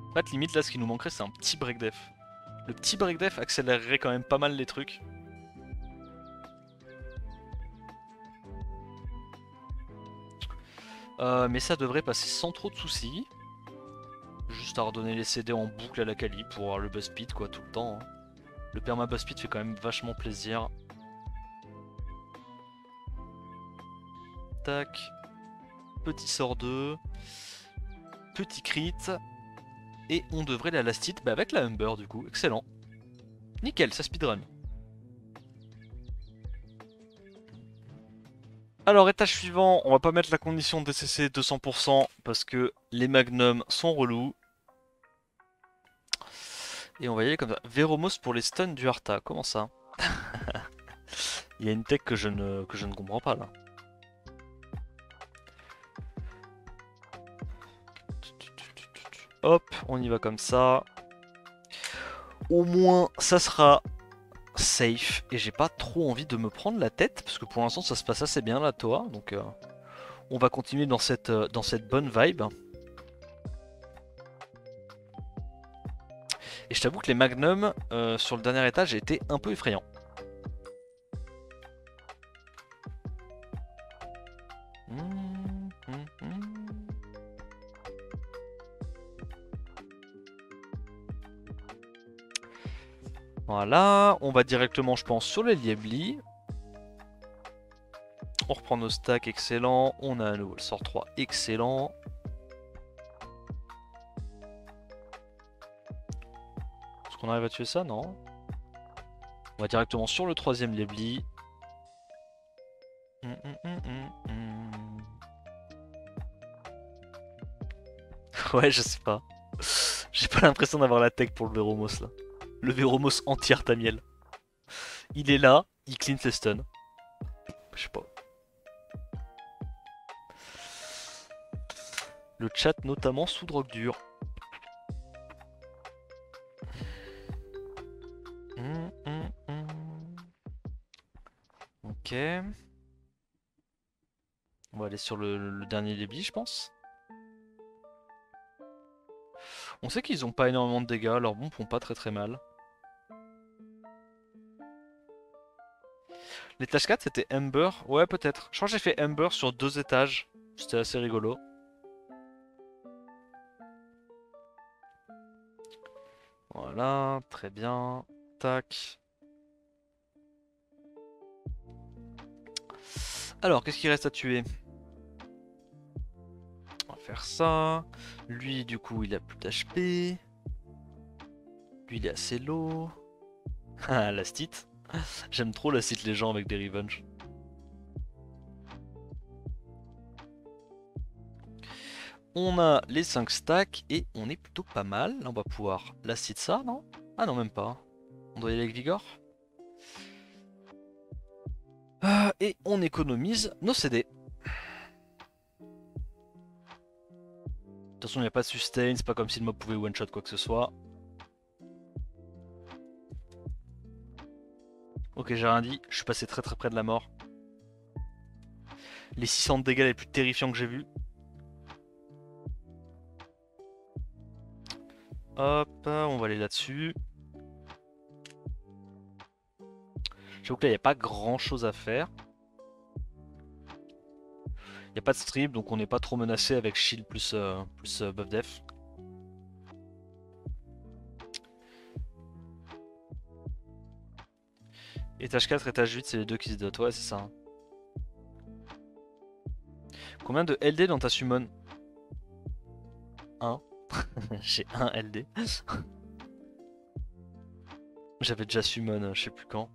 En fait, limite, là, ce qui nous manquerait, c'est un petit break def. Le petit break def accélérerait quand même pas mal les trucs. Mais ça devrait passer sans trop de soucis. Juste à redonner les CD en boucle à la Kali pour avoir le buzz speed quoi tout le temps. Hein. Le perma buzz speed fait quand même vachement plaisir. Tac. Petit sort 2. Petit crit. Et on devrait la last hit avec la Humber du coup. Excellent. Nickel, ça speedrun. Alors étage suivant, on va pas mettre la condition DCC 200% parce que les magnums sont relous. Et on va y aller comme ça. Véromos pour les stuns du Arta, comment ça? Il y a une tech que je ne comprends pas là. Hop, on y va comme ça. Au moins ça sera safe et j'ai pas trop envie de me prendre la tête parce que pour l'instant ça se passe assez bien là Toa, donc on va continuer dans cette bonne vibe. Et je t'avoue que les magnums sur le dernier étage étaient un peu effrayants. Voilà, on va directement, je pense, sur les Liebli. On reprend nos stacks, excellent. On a à nouveau le sort 3, excellent. Est-ce qu'on arrive à tuer ça? Non. On va directement sur le troisième Liebli. Ouais, je sais pas. J'ai pas l'impression d'avoir la tech pour le Véromos là. Le Véromos anti-Artamiel. Il est là, il clean ses stuns. Je sais pas. Le chat notamment sous drogue dure. Ok. On va aller sur le dernier débit, je pense. On sait qu'ils ont pas énormément de dégâts, leurs bombes font pas très mal. L'étage 4 c'était Ember, ouais peut-être. Je crois que j'ai fait Ember sur 2 étages, c'était assez rigolo. Voilà, très bien. Tac. Alors, qu'est-ce qu'il reste à tuer? On va faire ça. Lui, du coup, il a plus d'HP. Lui, il est assez low. Ah, la stit. J'aime trop la stit les gens avec des revenge. On a les 5 stacks et on est plutôt pas mal. Là, on va pouvoir la stit ça, non? Ah non, même pas. On doit y aller avec Vigor. Et on économise nos CD. De toute façon, il n'y a pas de sustain, c'est pas comme si le mob pouvait one-shot quoi que ce soit. Ok, j'ai rien dit, je suis passé très près de la mort. Les 600 de dégâts les plus terrifiants que j'ai vus. Hop, on va aller là-dessus. J'avoue que là, il n'y a pas grand-chose à faire. Il n'y a pas de strip, donc on n'est pas trop menacé avec shield plus buff def. Étage 4, étage 8, c'est les deux qui se dotent. Ouais, c'est ça. Combien de LD dans ta summon? 1. J'ai 1 LD. J'avais déjà summon, je sais plus quand.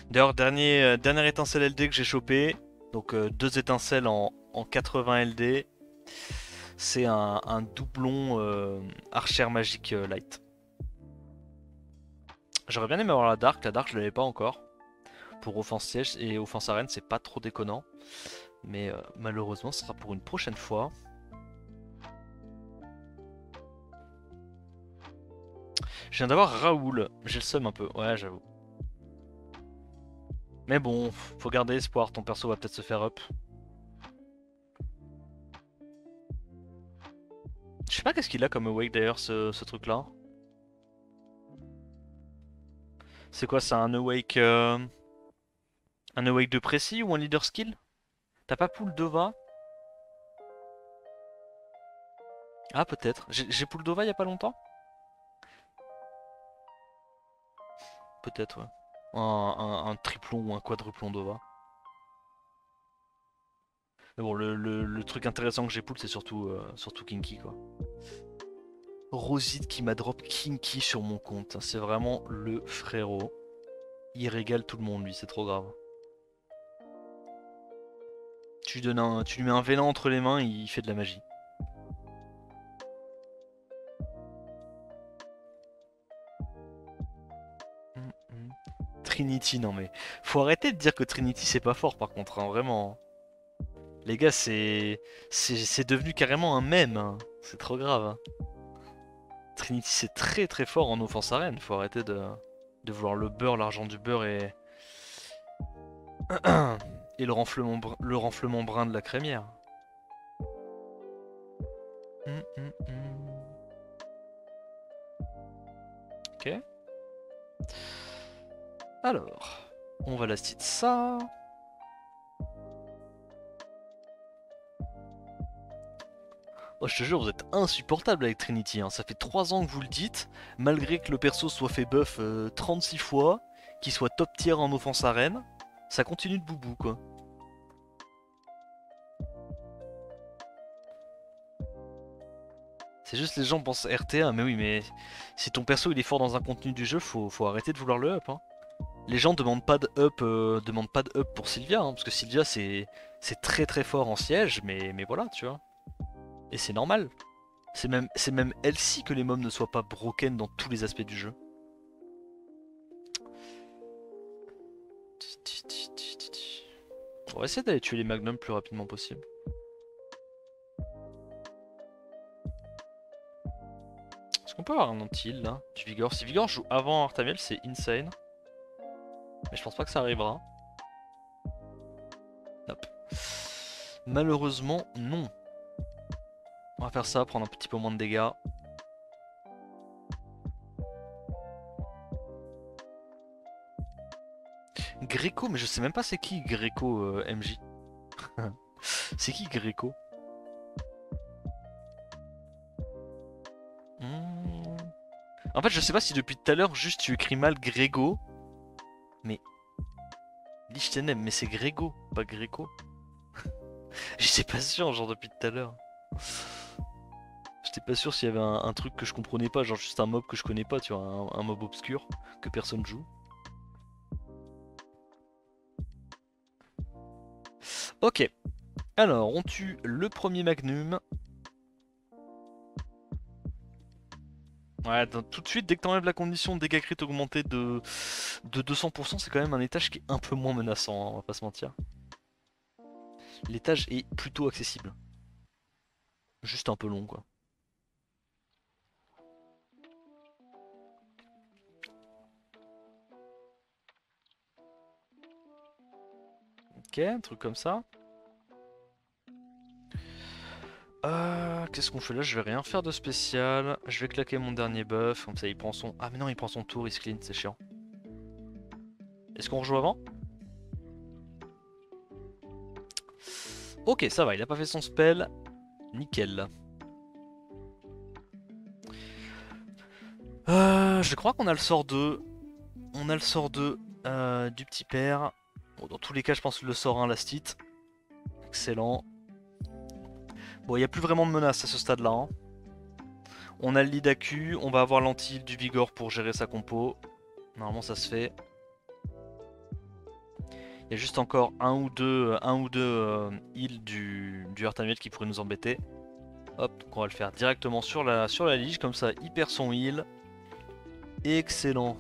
D'ailleurs, dernière étincelle LD que j'ai chopé. Donc 2 étincelles en 80 LD. C'est un doublon archer magique light. J'aurais bien aimé avoir la Dark je l'avais pas encore. Pour offense siège et offense arène, c'est pas trop déconnant. Mais malheureusement, ce sera pour une prochaine fois. Je viens d'avoir Raoul. J'ai le seum un peu. Ouais, j'avoue. Mais bon, faut garder espoir. Ton perso va peut-être se faire up. Je sais pas qu'est-ce qu'il a comme awake d'ailleurs, ce truc-là. C'est quoi, c'est un awake... Un awake de précis ou un leader skill? T'as pas pull Dova? Ah peut-être. J'ai pull Dova il y a pas longtemps? Peut-être ouais. Un triplon ou un quadruplon Dova. Mais bon, le truc intéressant que j'ai pull c'est surtout Kinky quoi. Rosite qui m'a drop Kinky sur mon compte. C'est vraiment le frérot. Il régale tout le monde lui, c'est trop grave. Tu lui mets un vélin entre les mains, il fait de la magie. Trinity, non mais... Faut arrêter de dire que Trinity c'est pas fort par contre, hein, vraiment. Les gars, c'est devenu carrément un mème, hein. C'est trop grave. Hein. Trinity c'est très très fort en offense arène, faut arrêter de vouloir le beurre, l'argent du beurre et... et le renflement brun de la crémière. Ok. Alors, on va last hit ça. Oh, je te jure, vous êtes insupportable avec Trinity. Hein. Ça fait 3 ans que vous le dites, malgré que le perso soit fait buff 36 fois, qu'il soit top tier en offense arène, ça continue de boubou quoi. C'est juste les gens pensent RTA, mais oui, mais si ton perso il est fort dans un contenu du jeu, faut arrêter de vouloir le up. Hein. Les gens demandent pas de up pour Sylvia, hein, parce que Sylvia c'est très très fort en siège, mais voilà, tu vois. Et c'est normal. C'est même elle-ci que les mobs ne soient pas broken dans tous les aspects du jeu. On va essayer d'aller tuer les magnums le plus rapidement possible. Est-ce qu'on peut avoir un anti-heal là? Du Vigor. Si Vigor joue avant Artamiel, c'est insane. Mais je pense pas que ça arrivera. Hop. Malheureusement, non. On va faire ça, prendre un petit peu moins de dégâts. Greco, mais je sais même pas c'est qui Greco MJ. C'est qui Greco? En fait, je sais pas si depuis tout à l'heure, juste tu écris mal Grégo. Mais. Lichtenheim, mais c'est Grégo, pas Greco. J'étais pas sûr, genre depuis tout à l'heure. J'étais pas sûr s'il y avait un truc que je comprenais pas, genre juste un mob que je connais pas, tu vois, un mob obscur que personne joue. Ok, alors on tue le premier Magnum. Ouais, tout de suite, dès que t'enlèves la condition de dégâts crit augmenté de 200%, c'est quand même un étage qui est un peu moins menaçant, hein, on va pas se mentir. L'étage est plutôt accessible. Juste un peu long, quoi. Ok, un truc comme ça. Qu'est-ce qu'on fait là? Je vais rien faire de spécial. Je vais claquer mon dernier buff. Comme ça, il prend son... Ah, mais non, il prend son tour, il se clean, c'est chiant. Est-ce qu'on rejoue avant? Ok, ça va, il a pas fait son spell. Nickel. Je crois qu'on a le sort 2. On a le sort 2 du petit père. Bon, dans tous les cas, je pense que le sort 1 last hit. Excellent. Bon, il n'y a plus vraiment de menace à ce stade-là. Hein. On a le lead AQ, on va avoir l'anti du Vigor pour gérer sa compo. Normalement, ça se fait. Il y a juste encore un ou deux heals du Artamiel qui pourraient nous embêter. Hop, donc on va le faire directement sur la lige, comme ça il perd son heal. Excellent.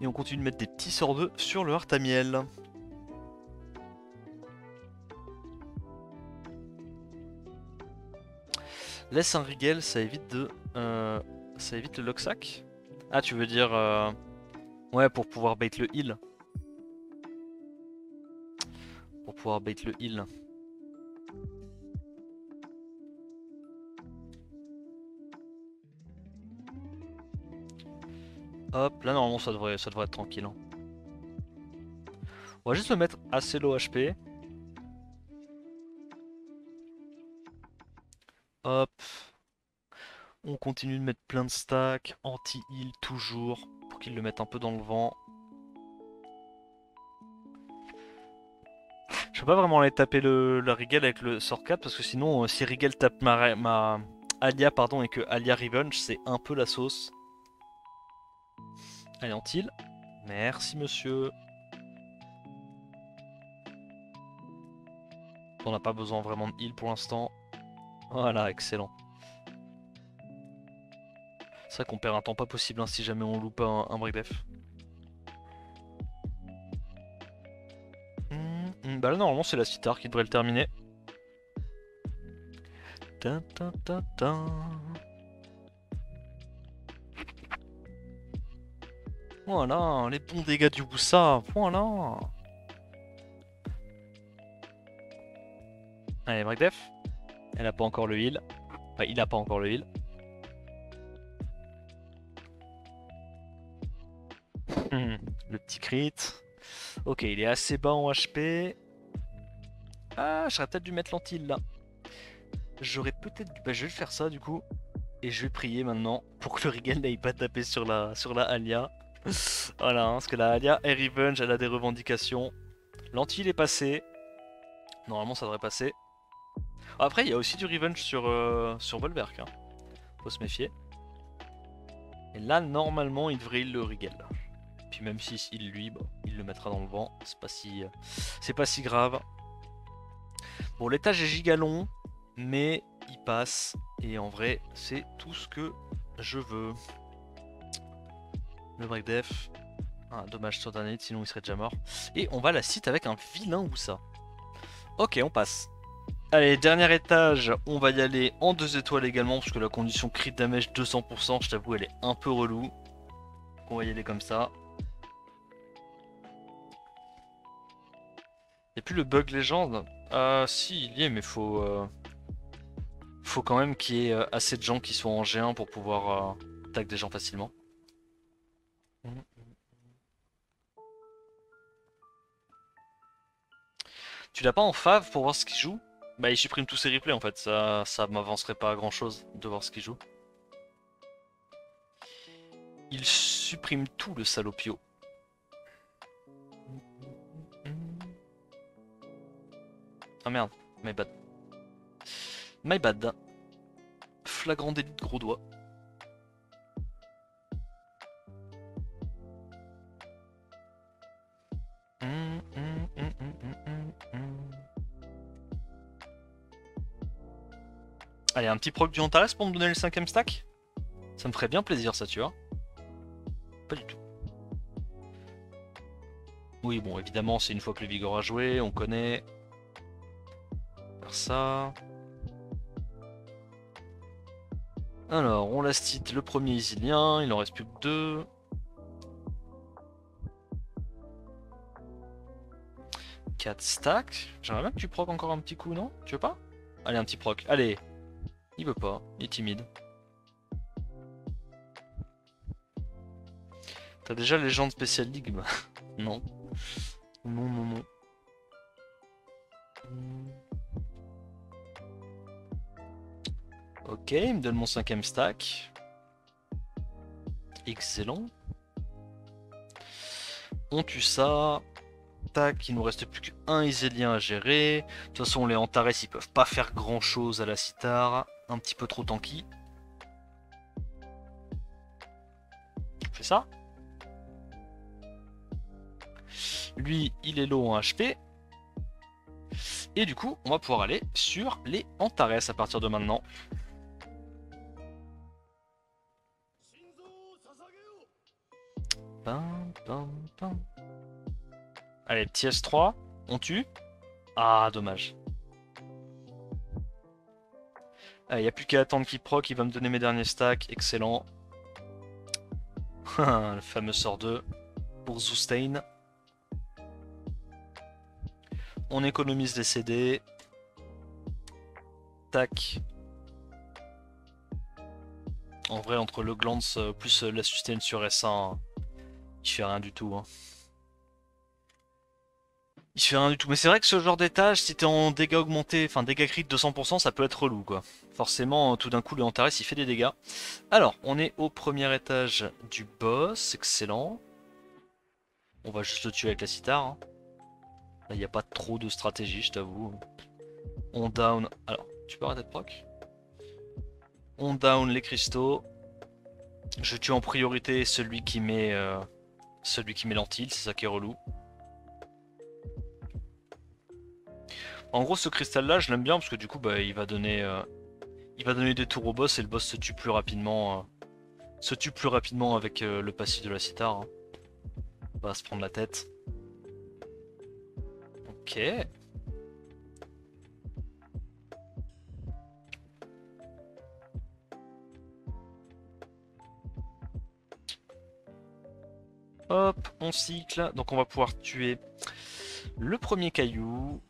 Et on continue de mettre des petits sorts d'œufs sur le Artamiel. Laisse un Rigel, ça évite de... ça évite le Locksack. Ah, tu veux dire... ouais, pour pouvoir bait le heal. Pour pouvoir bait le heal. Hop, là normalement ça devrait être tranquille. Hein. On va juste le mettre assez low HP. Hop. On continue de mettre plein de stacks. Anti-heal toujours. Pour qu'il le mette un peu dans le vent. Je peux pas vraiment aller taper la Rigel avec le sort 4 parce que sinon si Rigel tape ma Alia pardon, et que Alia Revenge c'est un peu la sauce. Allez anti-heal. Merci monsieur. On n'a pas besoin vraiment de heal pour l'instant. Voilà, excellent. C'est vrai qu'on perd un temps pas possible hein, si jamais on loupe un break def. Bah là normalement c'est la sitar qui devrait le terminer. Ta, ta, ta, ta. Voilà, les bons dégâts du Boussa, voilà. Allez, break def. Elle a pas encore le heal. Enfin, il a pas encore le heal. Le petit crit. Ok, il est assez bas en HP. Ah, j'aurais peut-être dû mettre l'anti là. J'aurais peut-être dû... Bah, je vais faire ça du coup. Et je vais prier maintenant pour que le Rigel n'aille pas taper sur la Alia. Voilà, hein, parce que la Alia est revenge, elle a des revendications. L'anti il est passé. Normalement ça devrait passer. Après il y a aussi du revenge sur Bolverk. Hein. Faut se méfier. Et là normalement il devrait heal le Rigel. Puis même si il lui, bah, il le mettra dans le vent. C'est pas si grave. Bon l'étage est giga long. Mais il passe. Et en vrai c'est tout ce que je veux. Le break def. Ah, dommage sur Danite, sinon il serait déjà mort. Et on va la cite avec un vilain ou ça. Ok, on passe. Allez, dernier étage, on va y aller en 2 étoiles également, parce que la condition crit damage 200%, je t'avoue, elle est un peu relou. On va y aller comme ça. Y'a plus le bug légende? Ah si, il y est, mais faut quand même qu'il y ait assez de gens qui soient en G1 pour pouvoir tag des gens facilement. Tu l'as pas en fave pour voir ce qu'il joue? Bah il supprime tous ses replays en fait, ça m'avancerait pas à grand chose de voir ce qu'il joue. Il supprime tout le salopio. Ah merde, my bad. My bad. Flagrant délit de gros doigt. Allez, un petit proc du Antares pour me donner le 5ème stack? Ça me ferait bien plaisir ça, tu vois. Pas du tout. Oui, bon, évidemment, c'est une fois que le Vigor a joué, on connaît. Faire ça. Alors, on lastite le premier isilien, il en reste plus que 2. Quatre stacks. J'aimerais bien que tu proc encore un petit coup, non? Tu veux pas? Allez, un petit proc. Allez. Il veut pas, il est timide. T'as déjà légende spéciale ligue? Bah, non. Non, non, non. Ok, il me donne mon 5ème stack. Excellent. On tue ça. Tac, il nous reste plus qu'un Isélien à gérer. De toute façon, les Antares, ils peuvent pas faire grand chose à la Citar. Un petit peu trop tanky. On fait ça. Lui, il est low en HP. Et du coup, on va pouvoir aller sur les Antares à partir de maintenant. Pam, pam. Allez, petit S3, on tue. Ah, dommage. Il n'y a plus qu'à attendre qu'il proc, il va me donner mes derniers stacks, excellent. Le fameux sort 2 pour Zustain. On économise les CD. Tac. En vrai, entre le glance plus la sustain sur S1, il fait rien du tout. Hein. Il fait rien du tout. Mais c'est vrai que ce genre d'étage, si t'es en dégâts augmentés, enfin dégâts crit de 200%, ça peut être relou quoi. Forcément, tout d'un coup, le Antares il fait des dégâts. Alors, on est au premier étage du boss, excellent. On va juste le tuer avec la cithare. Hein. Là, il n'y a pas trop de stratégie, je t'avoue. On down. Alors, tu peux arrêter de proc? On down les cristaux. Je tue en priorité celui qui met l'antil, c'est ça qui est relou. En gros, ce cristal là, je l'aime bien parce que du coup, bah, il va donner des tours au boss et le boss se tue plus rapidement. Avec le passif de la cithare. Hein. On va se prendre la tête. Ok. Hop, on cycle. Donc on va pouvoir tuer le premier caillou.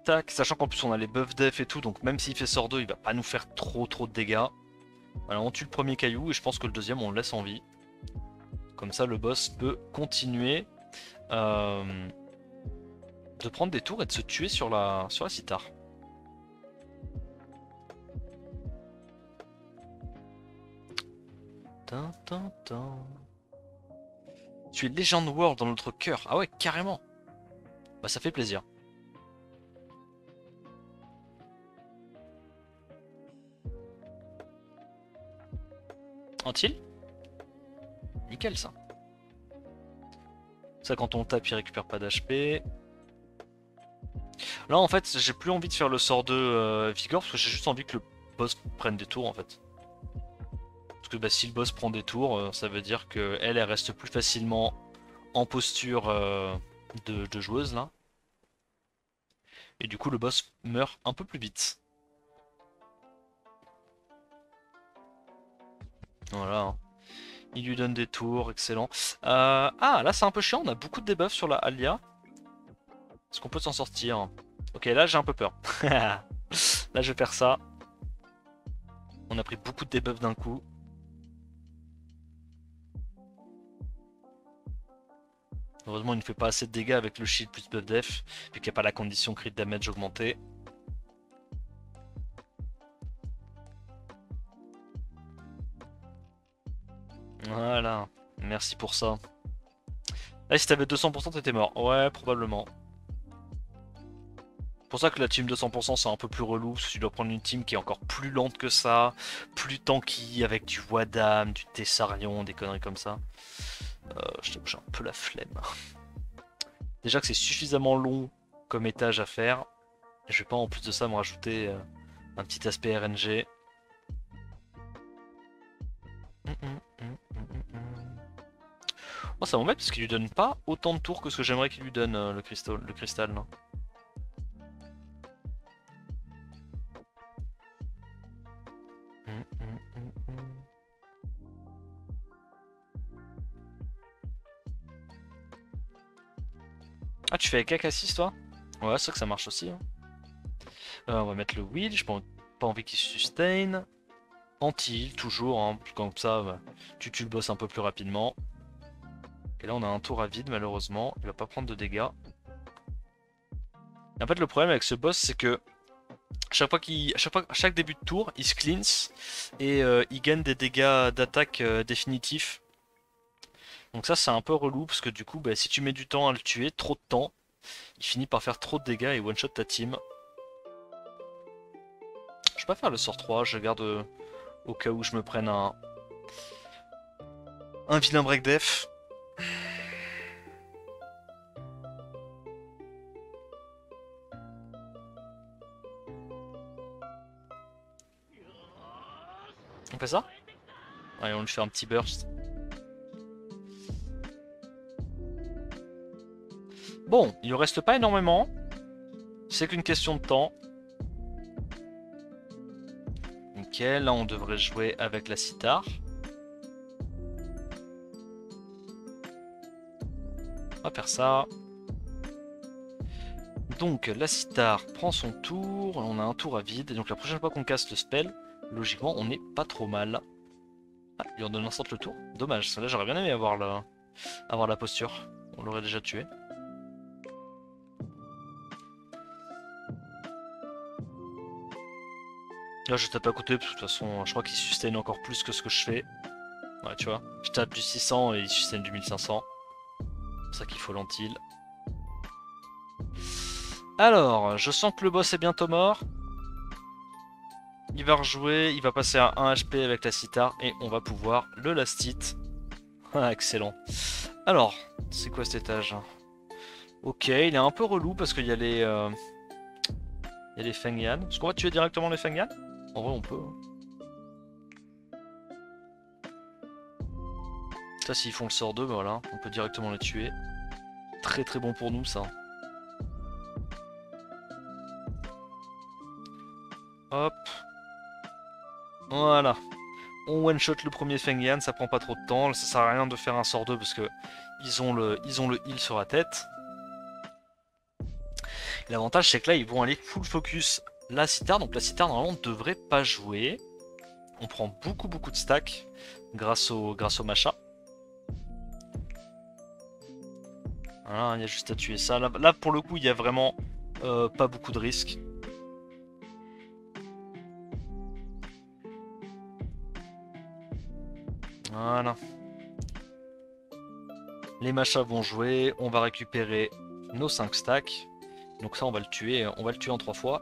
Tac, sachant qu'en plus on a les buffs def et tout, donc même s'il fait sort 2, il va pas nous faire trop de dégâts. Voilà, on tue le premier caillou et je pense que le deuxième on le laisse en vie. Comme ça le boss peut continuer de prendre des tours et de se tuer sur la cithare. Tu es Legend World dans notre cœur. Ah ouais, carrément. Bah ça fait plaisir. Antil? Nickel ça. Ça quand on tape il récupère pas d'HP. Là en fait j'ai plus envie de faire le sort de Vigor parce que j'ai juste envie que le boss prenne des tours en fait. Parce que bah, si le boss prend des tours, ça veut dire qu'elle reste plus facilement en posture de joueuse là. Et du coup le boss meurt un peu plus vite. Voilà. Hein. Il lui donne des tours, excellent. Ah là c'est un peu chiant, on a beaucoup de debuffs sur la Alia. Est-ce qu'on peut s'en sortir? Ok là j'ai un peu peur. Là je vais faire ça. On a pris beaucoup de debuffs d'un coup. Heureusement il ne fait pas assez de dégâts avec le shield plus buff def, vu qu'il n'y a pas la condition crit damage augmentée. Voilà, merci pour ça. Ah, si t'avais 200% t'étais mort. Ouais, probablement. C'est pour ça que la team 200% c'est un peu plus relou, parce que tu dois prendre une team qui est encore plus lente que ça, plus tanky, avec du Wadam, du Tessarion, des conneries comme ça. Je t'avoue, j'ai un peu la flemme. Déjà que c'est suffisamment long comme étage à faire, et je vais pas en plus de ça me rajouter un petit aspect RNG. Oh, ça m'embête parce qu'il lui donne pas autant de tours que ce que j'aimerais qu'il lui donne le cristal. Là. Ah, tu fais avec AK6 toi? Ouais, c'est vrai que ça marche aussi. Hein. On va mettre le wheel, j'ai pas envie qu'il sustain. Anti, toujours, hein, comme ça bah, tu tues le boss un peu plus rapidement. Et là on a un tour à vide malheureusement, il va pas prendre de dégâts. Et en fait le problème avec ce boss c'est que à chaque début de tour il se cleanse et il gagne des dégâts d'attaque définitifs. Donc ça c'est un peu relou parce que du coup bah, si tu mets du temps à le tuer, trop de temps, il finit par faire trop de dégâts et one shot ta team. Je vais pas faire le sort 3, je garde au cas où je me prenne un vilain break def. On fait ça? Allez, on lui fait un petit burst. Bon, il ne reste pas énormément. C'est qu'une question de temps. Nickel, là on devrait jouer avec la sitar. On va faire ça. Donc la sitar prend son tour, on a un tour à vide, et donc la prochaine fois qu'on casse le spell, logiquement on n'est pas trop mal. Ah, il en donne instant le tour. Dommage, là j'aurais bien aimé avoir la posture. On l'aurait déjà tué. Là je tape à côté, parce que de toute façon je crois qu'il sustain encore plus que ce que je fais. Ouais tu vois, je tape du 600 et il sustain du 1500. C'est pour ça qu'il faut l'antil. Alors, je sens que le boss est bientôt mort. Il va rejouer, il va passer à 1 HP avec la sitar et on va pouvoir le last hit. Ah, excellent. Alors, c'est quoi cet étage? Ok, il est un peu relou parce qu'il y a les... il y a les Fengyan. Est-ce qu'on va tuer directement les Fengyan? En vrai, on peut. Ça, s'ils font le sort 2, bah voilà, on peut directement les tuer. Très très bon pour nous, ça. Hop. Voilà. On one-shot le premier Fengyan, ça prend pas trop de temps. Ça sert à rien de faire un sort 2 parce que ils ont le heal sur la tête. L'avantage, c'est que là, ils vont aller full focus la sitar. Donc la sitar, normalement, ne devrait pas jouer. On prend beaucoup de stacks grâce au Macha. Voilà, il y a juste à tuer ça. Là pour le coup, il y a vraiment pas beaucoup de risques. Voilà. Les machas vont jouer. On va récupérer nos 5 stacks. Donc ça, on va le tuer en 3 fois.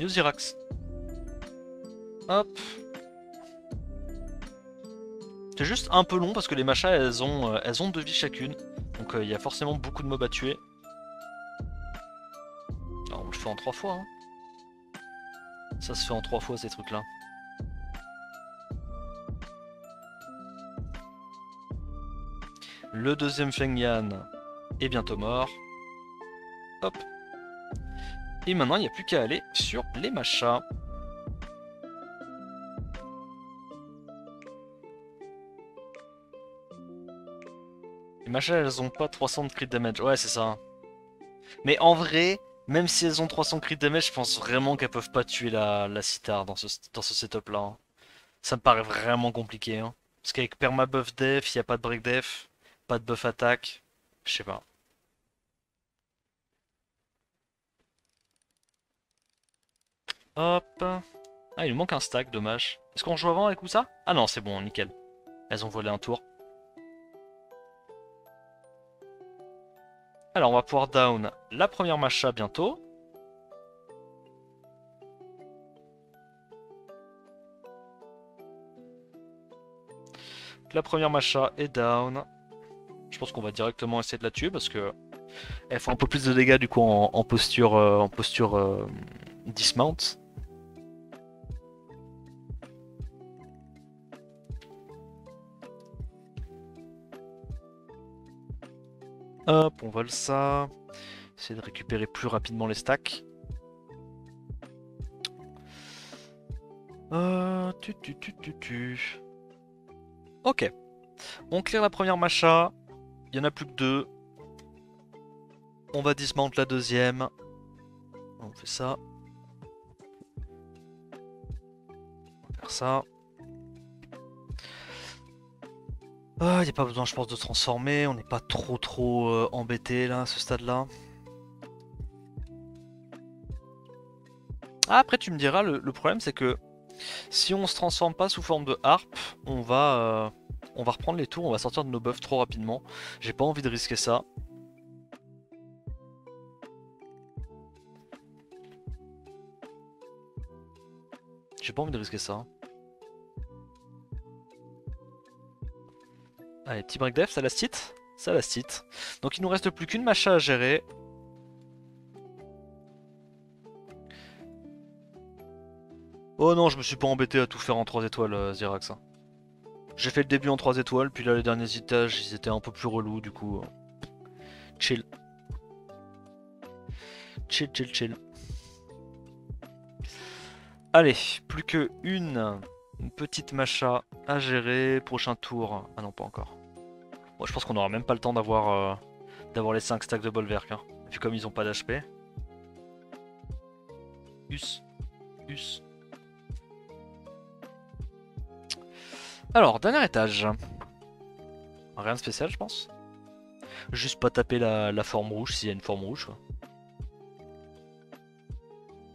Yozirax. Hop. C'est juste un peu long parce que les machas elles ont 2 vies chacune. Donc il y a forcément beaucoup de mobs à tuer. Alors, on le fait en 3 fois. Hein. Ça se fait en 3 fois ces trucs là. Le deuxième Fengyan est bientôt mort. Hop. Et maintenant il n'y a plus qu'à aller sur les machas. Les machas elles ont pas 300 de crit damage. Ouais c'est ça. Mais en vrai, même si elles ont 300 crit damage, je pense vraiment qu'elles peuvent pas tuer la sitar dans ce setup là. Hein. Ça me paraît vraiment compliqué. Hein. Parce qu'avec perma buff def, il n'y a pas de break def, pas de buff attaque. Je sais pas. Hop. Ah il nous manque un stack, dommage. Est-ce qu'on joue avant avec ou ça? Ah non c'est bon, nickel. Elles ont volé un tour. Alors on va pouvoir down la première macha bientôt. La première macha est down. Je pense qu'on va directement essayer de la tuer parce que elle fait un peu plus de dégâts du coup en posture dismount. Hop, on vole ça. Essayer de récupérer plus rapidement les stacks. Ok. On clear la première macha. Il y en a plus que 2. On va dismount la deuxième. On fait ça. On va faire ça. Il n'y a pas besoin, je pense, de transformer. On n'est pas trop embêté là à ce stade-là. Ah, après, tu me diras, le problème c'est que si on se transforme pas sous forme de harpe, on va reprendre les tours, on va sortir de nos buffs trop rapidement. J'ai pas envie de risquer ça. J'ai pas envie de risquer ça. Allez, petit break def, ça last hit? Ça last hit. Donc il nous reste plus qu'une macha à gérer. Oh non, je me suis pas embêté à tout faire en 3 étoiles, Zirax, hein. J'ai fait le début en 3 étoiles, puis là les derniers étages ils étaient un peu plus relous du coup. Chill. Chill, chill, chill. Allez, plus que une petite macha à gérer. Prochain tour. Ah non, pas encore. Bon, je pense qu'on aura même pas le temps d'avoir les 5 stacks de Bolverk, hein. Vu comme ils ont pas d'HP. Us. Us. Alors, dernier étage. Rien de spécial, je pense. Juste pas taper la forme rouge s'il y a une forme rouge, quoi.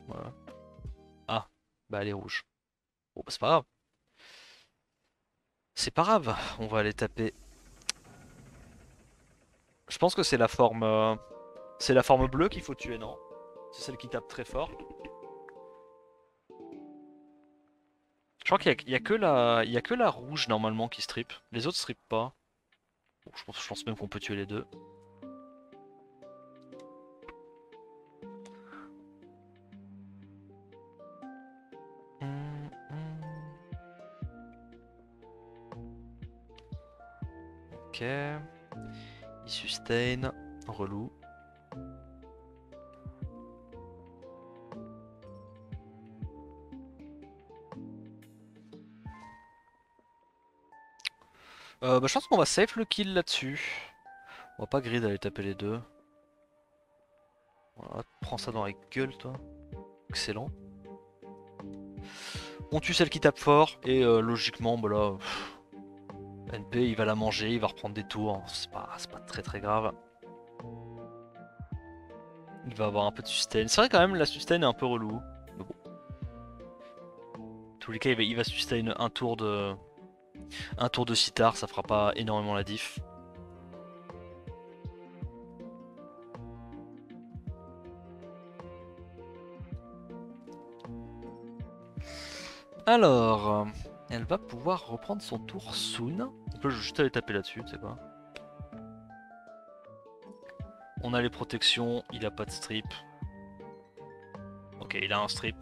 Voilà. Ah, bah elle est rouge. Bon, bah c'est pas grave. C'est pas grave, on va aller taper. Je pense que c'est la forme bleue qu'il faut tuer, non? C'est celle qui tape très fort. Je crois qu'il y a que la rouge normalement qui strip. Les autres strip pas. Bon, je pense même qu'on peut tuer les deux. Ok. Il sustain. Relou. Bah, je pense qu'on va safe le kill là-dessus. On va pas grid aller taper les deux. Voilà, prends ça dans la gueule, toi. Excellent. On tue celle qui tape fort et logiquement, bah là, NP il va la manger, il va reprendre des tours. C'est pas très très grave. Il va avoir un peu de sustain. C'est vrai quand même, la sustain est un peu relou. Mais bon. En tous les cas, il va sustain un tour de sitar, ça fera pas énormément la diff. Alors, elle va pouvoir reprendre son tour soon. On peut juste aller taper là-dessus, tu sais quoi. On a les protections, il a pas de strip. Ok, il a un strip.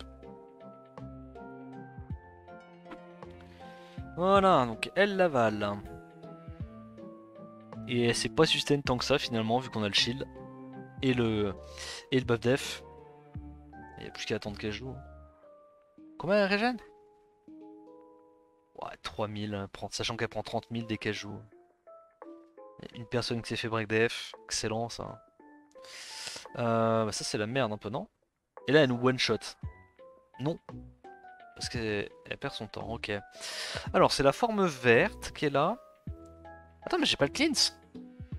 Voilà, donc elle l'avale. Et elle s'est pas sustain tant que ça finalement, vu qu'on a le shield. Et le buff def. Il n'y a plus qu'à attendre qu'elle joue. Combien elle régène? Ouais, 3000, sachant qu'elle prend 30 000 dès qu'elle joue. Une personne qui s'est fait break def, excellent ça. Bah ça c'est la merde un peu, non? Et là elle nous one shot. Non, parce qu'elle perd son temps, ok. Alors c'est la forme verte qui est là. Attends mais j'ai pas le cleanse.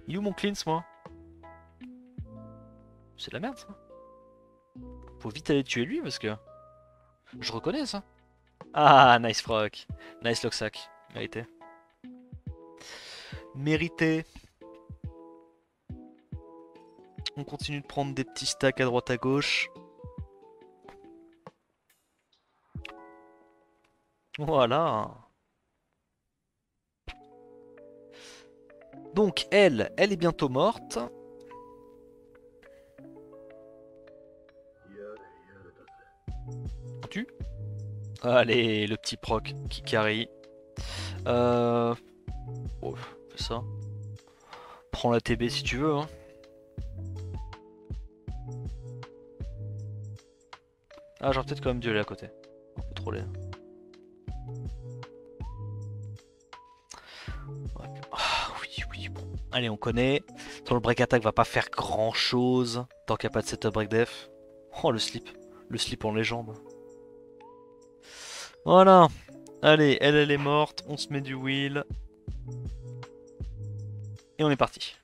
Il est où mon cleanse moi? C'est de la merde ça. Faut vite aller tuer lui parce que... Je reconnais ça. Ah nice froc. Nice locksack. Mérité. Mérité. On continue de prendre des petits stacks à droite à gauche. Voilà. Donc elle est bientôt morte. Tu. Allez, le petit proc qui carry. Oh, fais ça. Prends la TB si tu veux, hein. Ah, j'aurais peut-être quand même dû aller à côté. Un peu trop laid. Ouais. Ah, oui, oui, bon. Allez, on connaît. Sur le break attack va pas faire grand chose tant qu'il n'y a pas de setup break def. Oh, le slip. Le slip en légende. Voilà. Allez, elle est morte. On se met du wheel. Et on est parti.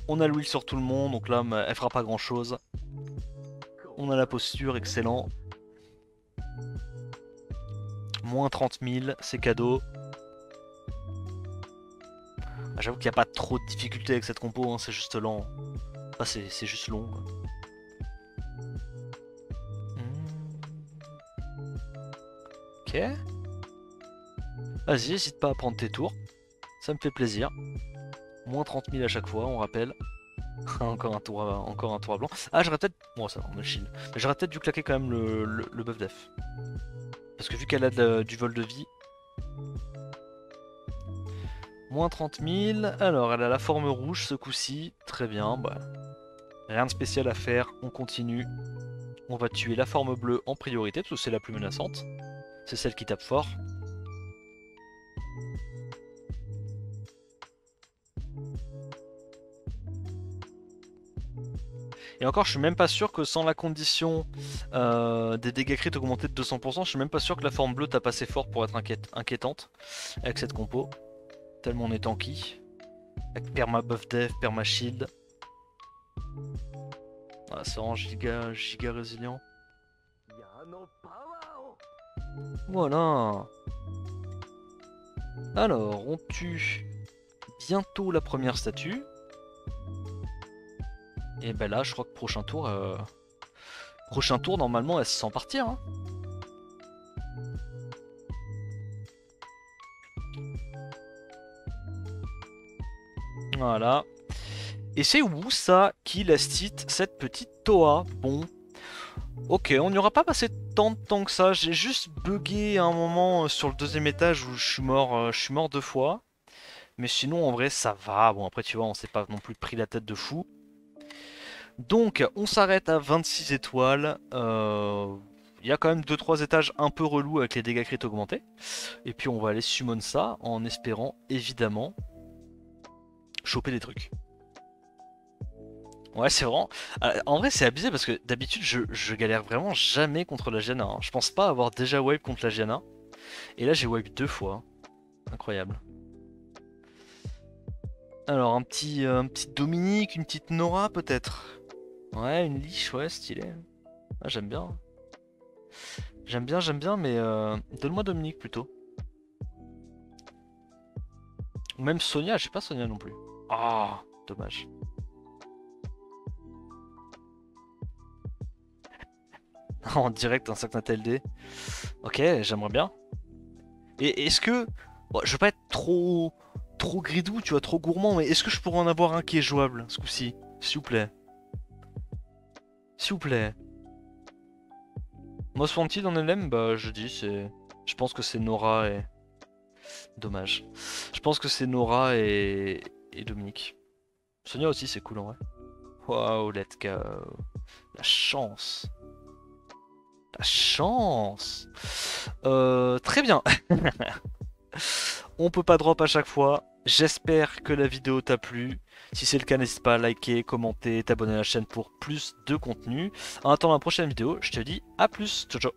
On a le wheel sur tout le monde, donc là, elle fera pas grand chose. On a la posture, excellent. Moins 30 000, c'est cadeau. Ah, j'avoue qu'il n'y a pas trop de difficultés avec cette compo, hein, c'est juste lent. Enfin, c'est juste long, quoi. Ok. Vas-y, n'hésite pas à prendre tes tours. Ça me fait plaisir. Moins 30 000 à chaque fois, on rappelle. Encore un tour à blanc. Ah, j'aurais peut-être. Bon, ça va, on a le shield. Mais j'aurais peut-être dû claquer quand même le buff def. Parce que vu qu'elle a du vol de vie. Moins 30 000. Alors, elle a la forme rouge ce coup-ci. Très bien. Bah, rien de spécial à faire. On continue. On va tuer la forme bleue en priorité parce que c'est la plus menaçante. C'est celle qui tape fort. Et encore, je suis même pas sûr que sans la condition des dégâts crits augmentés de 200%, je suis même pas sûr que la forme bleue tape assez fort pour être inquiétante avec cette compo. Tellement on est tanky. Avec perma buff def, perma shield. Ah, c'est vraiment giga résilient. Voilà. Alors, on tue bientôt la première statue. Et ben là, je crois que prochain tour, normalement, elle se sent partir. Hein. Voilà. Et c'est où ça qu'il astite cette petite Toa? Bon. Ok, on n'y aura pas passé tant de temps que ça. J'ai juste bugué à un moment sur le deuxième étage où je suis mort 2 fois. Mais sinon, en vrai, ça va. Bon, après, tu vois, on s'est pas non plus pris la tête de fou. Donc, on s'arrête à 26 étoiles. Il y a quand même 2-3 étages un peu relous avec les dégâts crits augmentés. Et puis, on va aller summon ça en espérant, évidemment, choper des trucs. Ouais, c'est vraiment. En vrai, c'est abusé parce que d'habitude, je galère vraiment jamais contre la Gianna. Hein. Je pense pas avoir déjà wipe contre la Gianna. Et là, j'ai wipe 2 fois. Incroyable. Alors, un petit Dominique, une petite Nora peut-être. Ouais, une liche, ouais, stylé. Ah, j'aime bien. J'aime bien, mais donne-moi Dominique plutôt. Ou même Sonia, j'ai pas Sonia non plus. Ah, dommage. En direct, un sac LD. Ok, j'aimerais bien. Et est-ce que... Bon, je veux pas être trop gridou, tu vois, trop gourmand, mais est-ce que je pourrais en avoir un qui est jouable ce coup-ci? S'il vous plaît. S'il vous plaît. Most Wanted en LM, bah je dis, c'est... Je pense que c'est Nora et... Dommage. Je pense que c'est Nora et Dominique. Sonia aussi, c'est cool en vrai. Wow, let's go. La chance. La chance. Très bien. On peut pas drop à chaque fois. J'espère que la vidéo t'a plu. Si c'est le cas, n'hésite pas à liker, commenter, t'abonner à la chaîne pour plus de contenu. En attendant la prochaine vidéo, je te dis à plus. Ciao ciao.